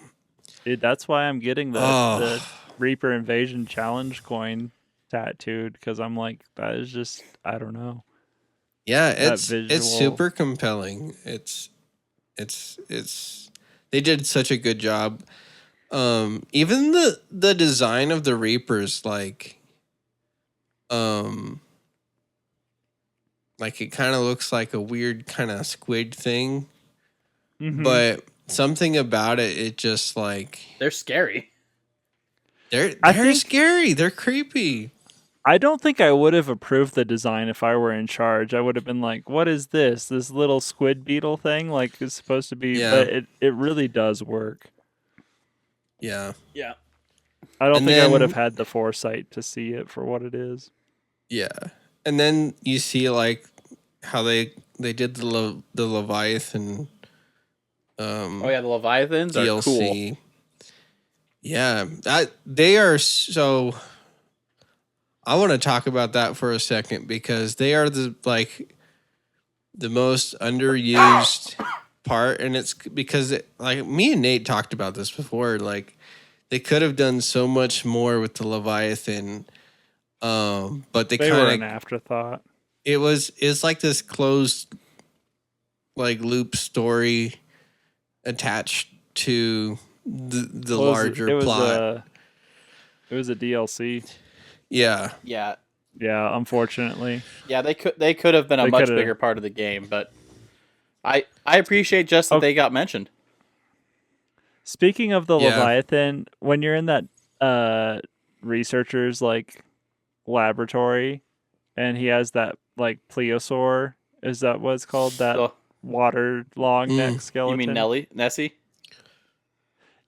Dude, that's why I'm getting the Oh. Reaper Invasion Challenge coin tattooed because I'm like, that is just, I don't know. yeah, That it's visual. super compelling. It's they did such a good job. Even the design of the Reapers, like it kind of looks like a weird kind of squid thing, Mhm. but something about it just like They're scary. they're I think- scary. They're creepy. I don't think I would have approved the design if I were in charge. I would have been like, what is this? This little squid beetle thing? Like, it's supposed to be, Yeah. but it really does work. Yeah. Yeah. I don't And think I would then- have had the foresight to see it for what it is. Yeah. And then you see like how they did the Leviathan Oh yeah, the Leviathans are cool. DLC. Yeah, they are so. I want to talk about that for a second because they are the most underused part, and it's because like me and Nate talked about this before. Like they could have done so much more with the Leviathan, but they They were an kind of afterthought. it's like this closed like loop story attached to the larger plot. It was a DLC. Yeah. Yeah, Yeah, unfortunately. yeah, they could have been a They much coulda- bigger part of the game, but I appreciate just that Okay. they got mentioned. Speaking of the Yeah. Leviathan, when you're in that researcher's like laboratory and he has that like plesiosaur, is that what it's called? That So, water long neck Mm. you skeleton. mean Nessie?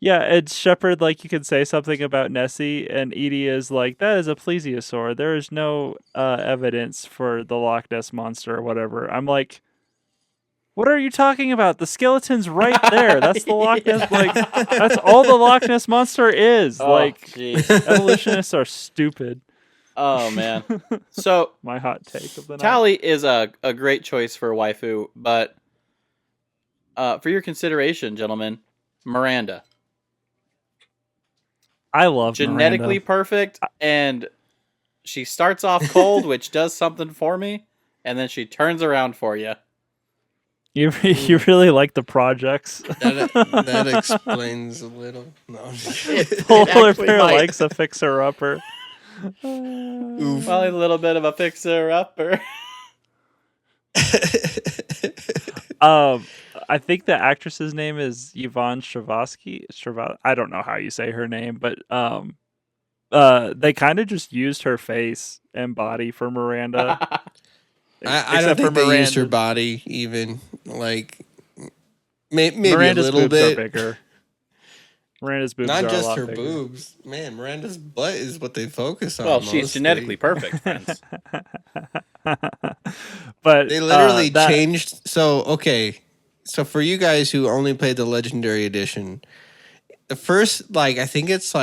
Yeah, it's Shepard, like you could say something about Nessie, and Edie is like, that is a plesiosaur. There is no evidence for the Loch Ness monster or whatever. I'm like, what are you talking about? The skeleton's right there. That's the Loch Ness. Like, that's all the Loch Ness monster is. Like, jeez. evolutionists are stupid. Oh man. So My hot take of the night. Tally is a great choice for waifu, but for your consideration, gentlemen, Miranda. I love Genetically Miranda. perfect, and she starts off cold, which does something for me, and then she turns around for you. You really like the projects. That explains a little. No, I'm just kidding. Polar actually bear might. likes a fixer upper. Oof. Probably a little bit of a fixer-upper. I think the actress's name is Yvonne Stravosky. I don't know how you say her name, but they kind of just used her face and body for Miranda. I don't Except for think they used her Miranda. body even. Like, maybe Miranda's a little boobs are bit. bigger. Miranda's boobs Not are a just lot her bigger. boobs. Man, Miranda's butt is what they focus on. Well, she's mostly. genetically perfect, friends. But They literally that changed. So, okay. So, for you guys who only played the Legendary Edition, the first, I think it's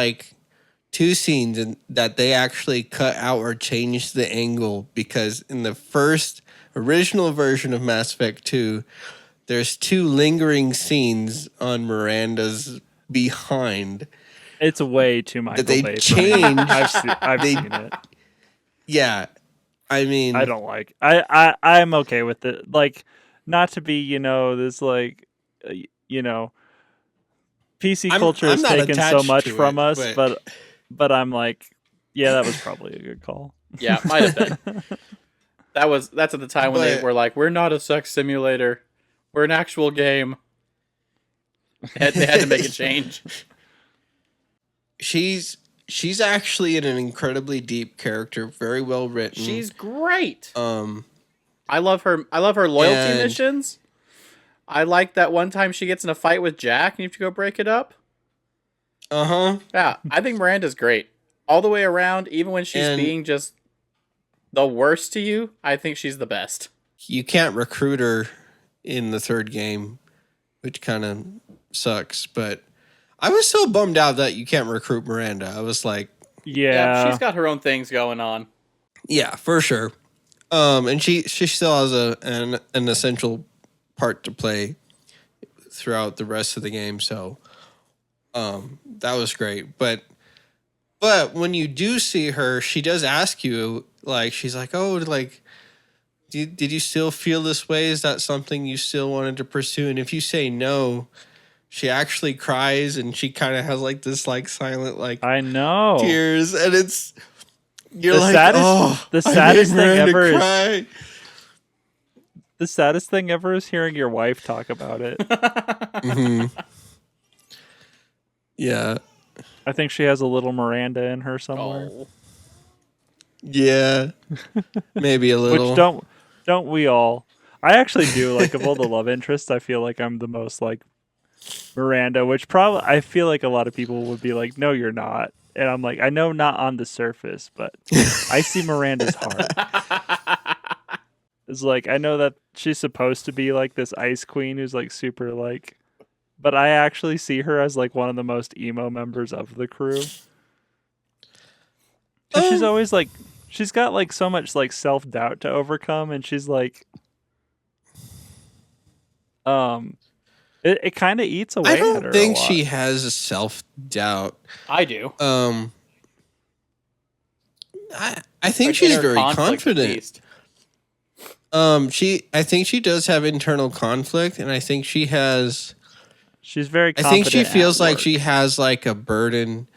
2 scenes that they actually cut out or changed the angle because in the first original version of Mass Effect 2, there's 2 lingering scenes on Miranda's behind. it's way too Michael they Bay for me. changed- I've they- seen it. Yeah. I mean, I don't like. I'm okay with it. Like, not to be this PC culture I'm has not taken so attached much to from it, us, but I'm like, yeah, that was probably a good call. Yeah, might have been. That's at the time when they But- were like, "We're not a sex simulator. We're an actual game." They had to make a change. she's actually an incredibly deep character, very well written. She's great. um I love her. I love her loyalty And- missions. I like that one time she gets in a fight with Jack and you have to go break it up. uh-huh. Yeah, I think Miranda's great. All the way around, even when she's And- being just the worst to you, I think she's the best. You can't recruit her in the 3rd game, which kind of sucks, but I was so bummed out that you can't recruit Miranda. I was like, Yeah, She's got her own things going on. yeah, for sure. And she still has an essential part to play throughout the rest of the game, so that was great. But when you do see her, she does ask you, she's like, "Oh, did you still feel this way? Is that something you still wanted to pursue?" And if you say no, she actually cries and she kind of has this silent I know. tears, and you're The saddest- oh, the I made saddest thing Miranda ever is- cry. The saddest thing ever is hearing your wife talk about it. Mhm. Yeah, I think she has a little Miranda in her somewhere. Oh. yeah, maybe a little. Which don't we all? I actually do. Like, of all the love interests, I feel like I'm the most like Miranda, which probably I feel like a lot of people would be like, "No, you're not." And I'm like, I know not on the surface, but I see Miranda's heart. It's like, I know that she's supposed to be like this ice queen who's like super like, but I actually see her as like one of the most emo members of the crew. 'Cause she's always like, she's got like so much like self-doubt to overcome, and she's like, it kind of eats away I at her don't a think lot. she has a self-doubt. I do. I think Like, she's inner very conflict, at confident. least. I think she does have internal conflict, and I think she has. She's very I confident. think she feels at like work. she has a burden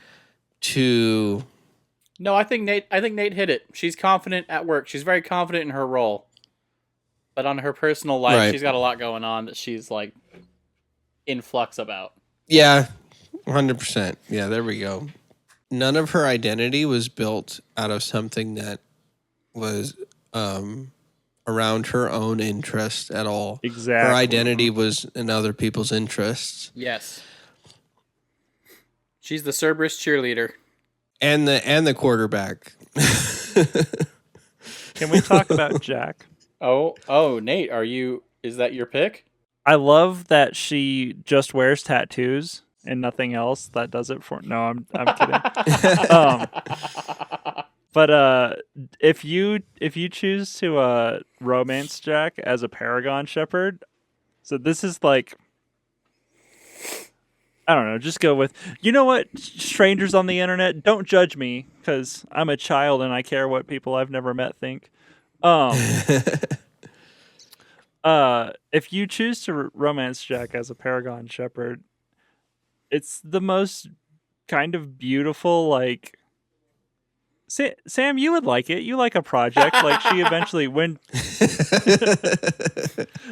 to. No, I think Nate hit it. She's confident at work. She's very confident in her role. But on her personal life, Right. she's got a lot going on that she's like in flux about. Yeah, 100%. Yeah, there we go. None of her identity was built out of something that was around her own interest at all. Exactly. Her identity was in other people's interests. Yes. She's the Cerberus cheerleader. And the quarterback. Can we talk about Jack? Oh, Nate, is that your pick? I love that she just wears tattoos and nothing else. That does it for. No, I'm kidding. But if you choose to romance Jack as a Paragon Shepherd, so this is like, I don't know, just go with, you know what, strangers on the internet, don't judge me because I'm a child and I care what people I've never met think. if you choose to romance Jack as a Paragon Shepherd, it's the most kind of beautiful, like Sam, you would like it. You like a project. Like she eventually when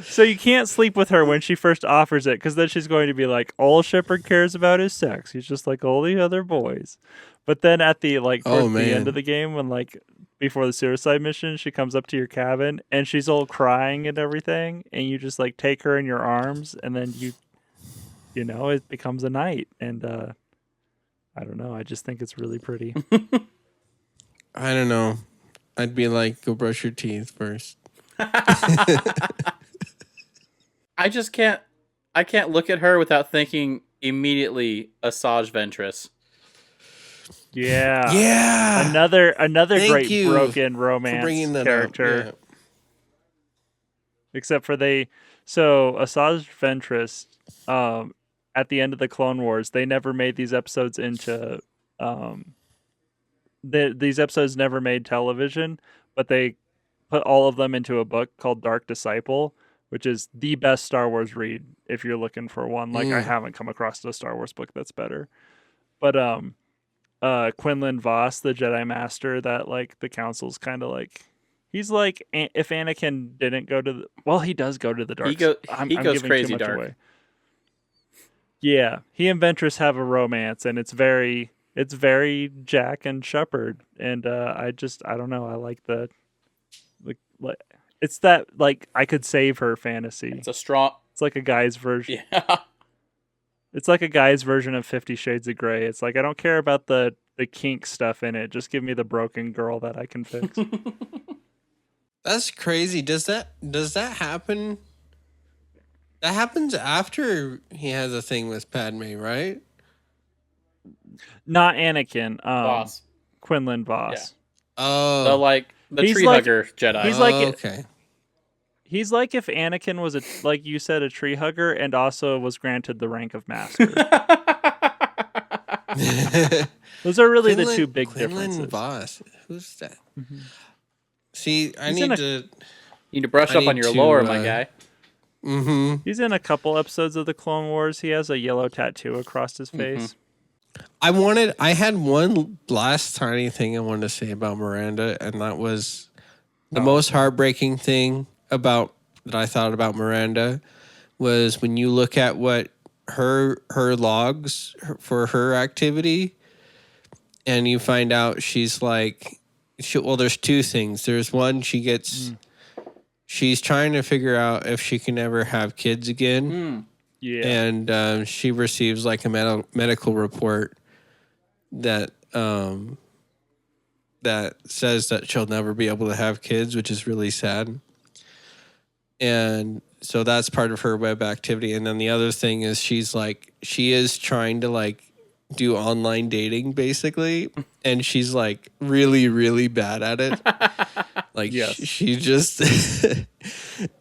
so you can't sleep with her when she first offers it because then she's going to be like, all Shepard cares about is sex. He's just like all the other boys. But then at the like Oh, towards the end of man. the game when like before the suicide mission, she comes up to your cabin and she's all crying and everything, and you just like take her in your arms and then you know, it becomes a night and I don't know, I just think it's really pretty. I don't know. I'd be like, go brush your teeth first. I just can't. I can't look at her without thinking immediately Asajj Ventress. Yeah. Yeah. Another Thank great you broken for romance bringing that character. up. Except for so Asajj Ventress, at the end of the Clone Wars, they never made these episodes into these episodes never made television, but they put all of them into a book called Dark Disciple, which is the best Star Wars read if you're looking for one. Like I Mm. haven't come across a Star Wars book that's better. But Quinlan Voss, the Jedi Master, that like the Council's kind of like. He's like if Anakin didn't go to he does go to the dark. I'm He goes giving crazy too much dark. away. Yeah, he and Ventress have a romance, and it's very Jack and Shepard, and I don't know, I like the like it's that like I could save her fantasy. It's a strong. It's like a guy's version. Yeah. It's like a guy's version of 50 Shades of Grey. It's like I don't care about the kink stuff in it. Just give me the broken girl that I can fix. That's crazy. Does that happen? That happens after he has a thing with Padme, right? Not Anakin. Boss. Quinlan Voss. Oh, The He's tree like- hugger Jedi. he's like- okay. He's like if Anakin was like you said, a tree hugger, and also was granted the rank of master. Those are really the two big Quinlan differences. Voss. Who's that? See, I He's need in a- to. You need to brush I up on need your to, lore, my guy. Mm-hmm. He's in a couple episodes of the Clone Wars. He has a yellow tattoo across his face. I had one last tiny thing I wanted to say about Miranda, and that was the most heartbreaking thing that I thought about Miranda was when you look at what her logs for her activity, and you find out she's like, there's two things. There's one, she's trying to figure out if she can ever have kids again. Yeah. And she receives like a medical report that that says that she'll never be able to have kids, which is really sad. And so that's part of her web activity. And then the other thing is she is trying to like do online dating basically, and she's like really, really bad at it. Like Yes. she just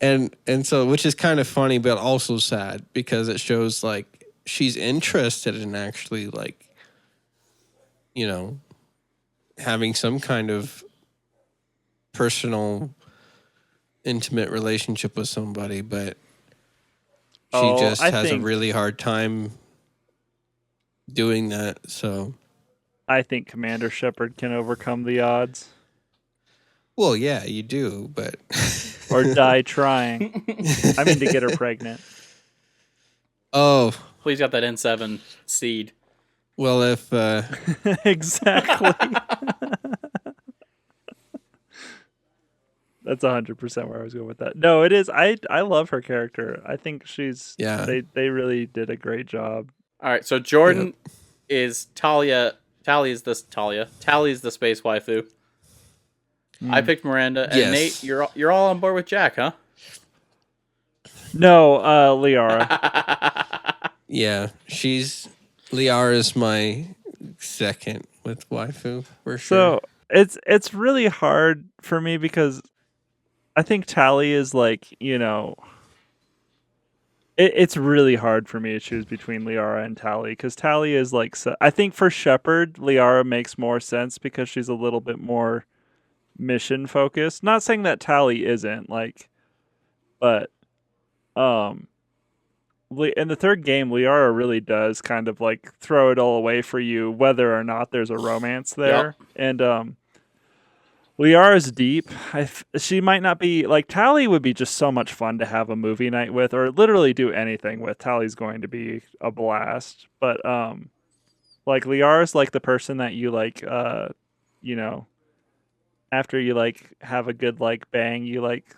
and so, which is kind of funny but also sad because it shows like she's interested in actually like, you know, having some kind of personal intimate relationship with somebody, but she just I has think- a really hard time doing that. So I think Commander Shepard can overcome the odds well, yeah, you do, but or die trying. I mean, to get her pregnant. oh, Please got that N7 seed. well, if Exactly. That's 100% where I was going with that. No, it is. I love her character. I think she's. Yeah. They really did a great job. All right, so Jordan is Talia. Tally's the space waifu. I picked Miranda, and Yes. Nate, you're all on board with Jack, huh? No, Liara. yeah, Liara's my second with waifu for sure. So it's really hard for me because I think Tally is like, you know, it's really hard for me to choose between Liara and Tally because Tally is like, I think for Shepard, Liara makes more sense because she's a little bit more mission focused. Not saying that Tally isn't, like, but Um, in the third game, Liara really does kind of like throw it all away for you, whether or not there's a romance Yep. there. And Liara's deep. She might not be like Tally would be just so much fun to have a movie night with, or literally do anything with. Tally's going to be a blast. But like Liara's like the person that you like, you know, after you like have a good like bang, you like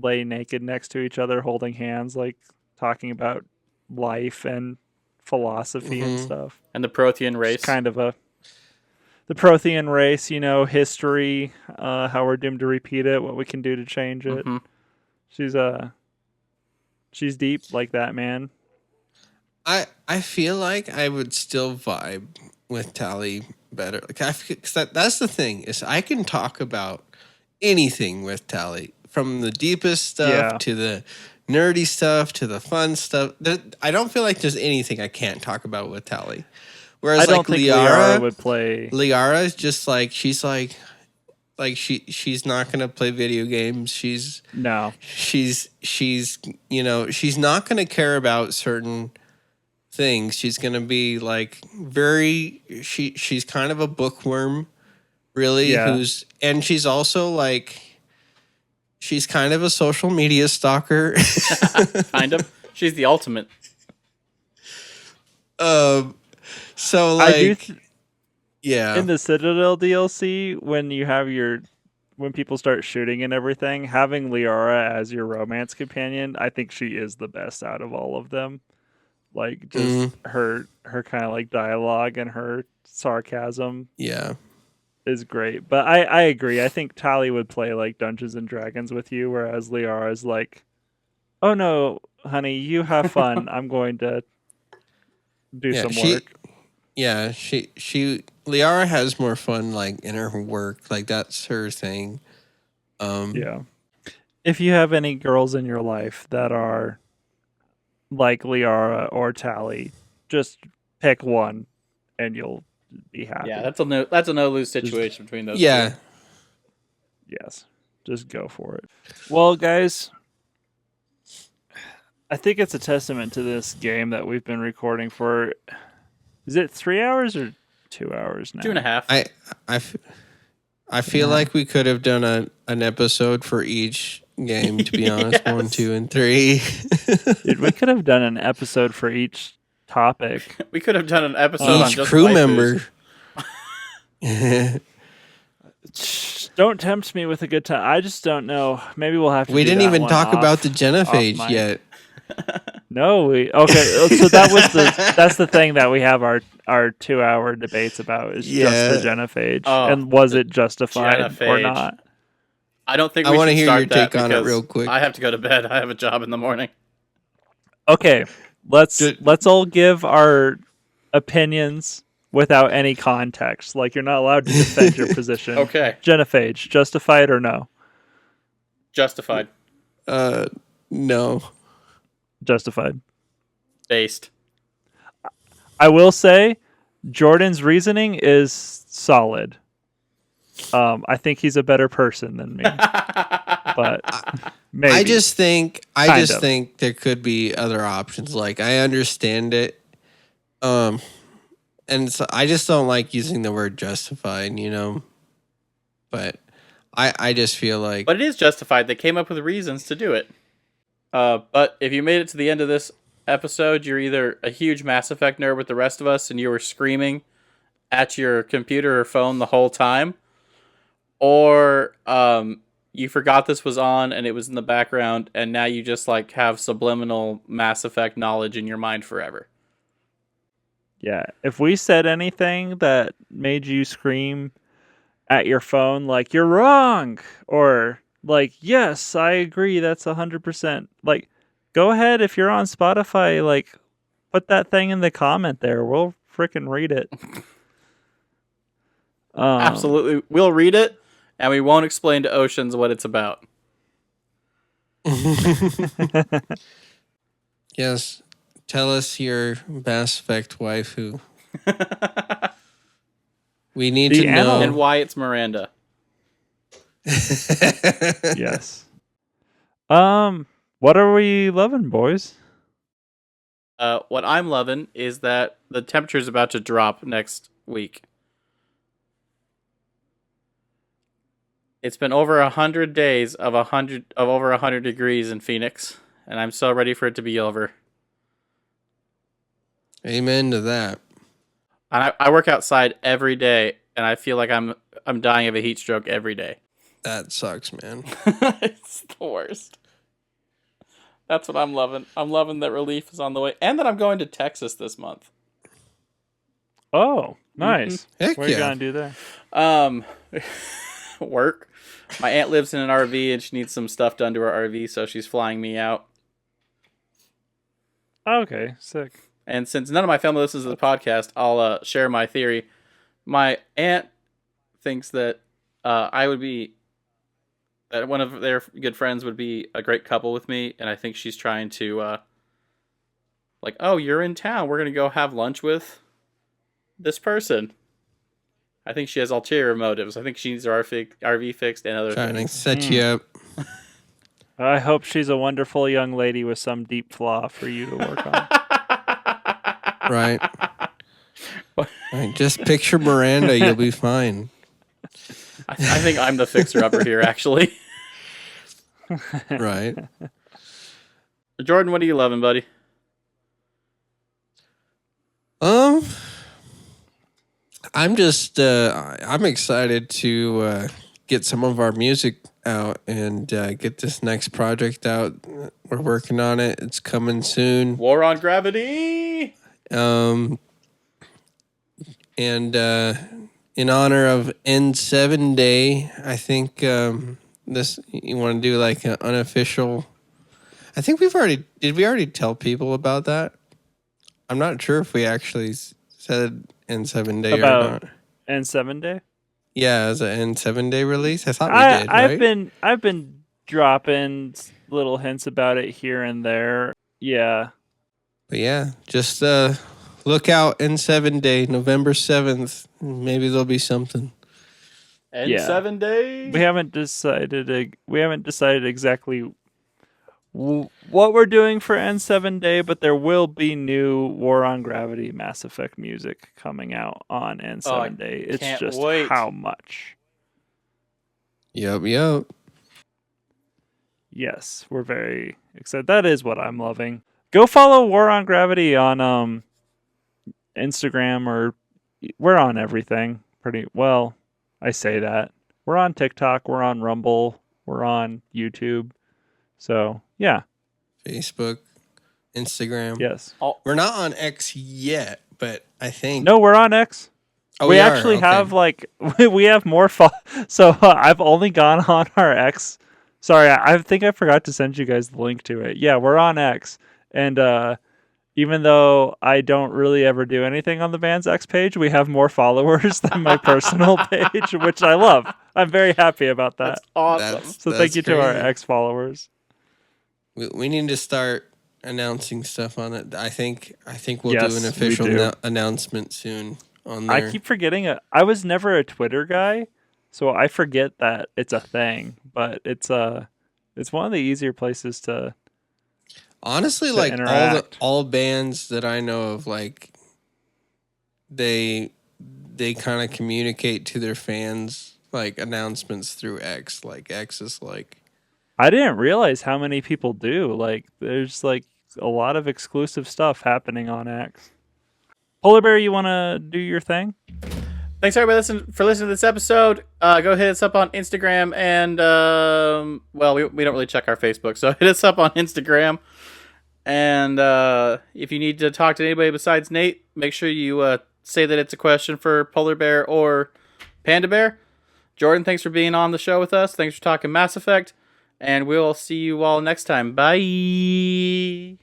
lay naked next to each other, holding hands, like talking about life and philosophy and Mm-hmm. stuff. And the Prothean She's race. kind of the Prothean race, history, how we're doomed to repeat it, what we can do to change it. Mm-hmm. She's deep like that, man. I feel like I would still vibe with Tally better. Like cause that's the thing is I can talk about anything with Tally, from the deepest stuff Yeah. to the nerdy stuff to the fun stuff. I don't feel like there's anything I can't talk about with Tally. Whereas I don't like think Liara Liara would play. Liara is just like she's like she's not gonna play video games. She's No. she's she's she's not gonna care about certain things. She's gonna be like she's kind of a bookworm, really. Yeah. And she's also like she's kind of a social media stalker. Kind of. She's the ultimate. So I do like yeah. in the Citadel DLC when people start shooting and everything, having Liara as your romance companion, I think she is the best out of all of them. Like just her kind of like dialogue and her sarcasm Yeah. is great. But I agree. I think Tally would play like Dungeons and Dragons with you, whereas Liara is like, oh no, honey, you have fun. I'm going to do Yeah, some work. she Liara has more fun like in her work. Like that's her thing. Yeah. If you have any girls in your life that are like Liara or Tally, just pick one and you'll be happy. Yeah, that's a no lose situation between those Yeah. two. Yes. Just go for it. Well, guys, I think it's a testament to this game that we've been recording for. Is it 3 hours or 2 hours now? 2.5. I feel like we could have done an episode for each game, to be honest. Yes. 1, 2, and 3. Dude, we could have done an episode for each topic. We could have done an episode on Each just crew waifus. member. Don't tempt me with a good time. I just don't know. Maybe we'll have to. We do didn't that even one talk off- about the genophage mic. yet. No, okay. So that's the thing that we have our 2 hour debates about is Yeah. just the genophage, Oh, and was the it justified or genophage. not? I don't think I we wanna should hear start your that take on it because real quick. I have to go to bed. I have a job in the morning. Okay, let's Ju- all give our opinions without any context. Like you're not allowed to defend your position. Okay. Genophage, justified or no? Justified. No. Justified. Based. I will say Jordan's reasoning is solid. I think he's a better person than me, but maybe. I just think Kind of. there could be other options. Like I understand it. And so I just don't like using the word justified, But I just feel like But it is justified. They came up with reasons to do it. But if you made it to the end of this episode, you're either a huge Mass Effect nerd with the rest of us and you were screaming at your computer or phone the whole time, or you forgot this was on and it was in the background and now you just like have subliminal Mass Effect knowledge in your mind forever. Yeah, if we said anything that made you scream at your phone like you're wrong or like yes, I agree, that's 100%. Like go ahead if you're on Spotify, like put that thing in the comment there. We'll freaking read it. Absolutely. We'll read it and we won't explain to Oceans what it's about. yes. Tell us your Mass Effect waifu. We need The to animal- know. And why it's Miranda. Yes. Well, What are we loving, boys? What I'm loving is that the temperature is about to drop next week. It's been over 100 days of over 100 degrees in Phoenix, and I'm so ready for it to be over. Amen to that. And I work outside every day, and I feel like I'm dying of a heat stroke every day. That sucks, man. It's the worst. That's what I'm loving. I'm loving that relief is on the way, and that I'm going to Texas this month. Oh, nice. Heck What are you yeah. gonna do there? Work. My aunt lives in an RV, and she needs some stuff done to her RV, so she's flying me out. Okay, sick. And since none of my family listens to the podcast, I'll share my theory. My aunt thinks that I would be that one of their good friends would be a great couple with me, and I think she's trying to like, oh, you're in town, we're gonna go have lunch with this person. I think she has ulterior motives. I think she needs her RV fixed and other Trying things. to set you up. I hope she's a wonderful young lady with some deep flaw for you to work on. Right. Right. Just picture Miranda. You'll be fine. I think I'm the fixer-upper here, actually. Right. Jordan, what are you loving, buddy? I'm just I'm excited to get some of our music out and get this next project out. We're working on it. It's coming soon. War on Gravity! And in honor of N7 Day, I think this you want to do like an unofficial. I think we already tell people about that? I'm not sure if we actually said N7 Day About or not. N7 Day? Yeah, as an N7 Day release. I thought we did. Right? I've been dropping little hints about it here and there. Yeah. But yeah, just look out N7 Day, November 7th. Maybe there'll be something. N7 Day? We haven't decided exactly what we're doing for N7 Day, but there will be new War on Gravity Mass Effect music coming out on N7 Day. It's just wait. how much. Yep. Yes, we're very excited. That is what I'm loving. Go follow War on Gravity on Instagram, or we're on everything pretty well. I say that. We're on TikTok, we're on Rumble, we're on YouTube. So, yeah. Facebook, Instagram. Yes. We're not on X yet, but I think... No, we're on X. Oh, we we actually have we have more so I've only gone on our X. Sorry, I think I forgot to send you guys the link to it. Yeah, we're on X. And even though I don't really ever do anything on the band's X page, we have more followers than my personal page, which I love. I'm very happy about that. That's awesome. So thank you to our crazy. X followers. We need to start announcing stuff on it. I think we'll Yes, do an we official do. announcement soon on there. I keep forgetting it. I was never a Twitter guy, so I forget that it's a thing. But it's one of the easier places to. Honestly, to like interact. all bands that I know of, like they kind of communicate to their fans like announcements through X. Like X is like. I didn't realize how many people do. Like, there's like a lot of exclusive stuff happening on X. Polar Bear, you want to do your thing? Thanks everybody for listening to this episode. Go hit us up on Instagram and well, we don't really check our Facebook, so hit us up on Instagram. And if you need to talk to anybody besides Nate, make sure you say that it's a question for Polar Bear or Panda Bear. Jordan, thanks for being on the show with us. Thanks for talking Mass Effect, and we'll see you all next time. Bye.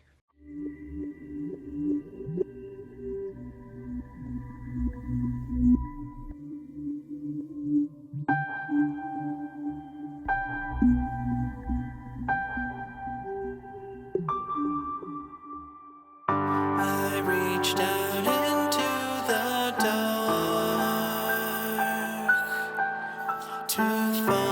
I reached out into the dark to find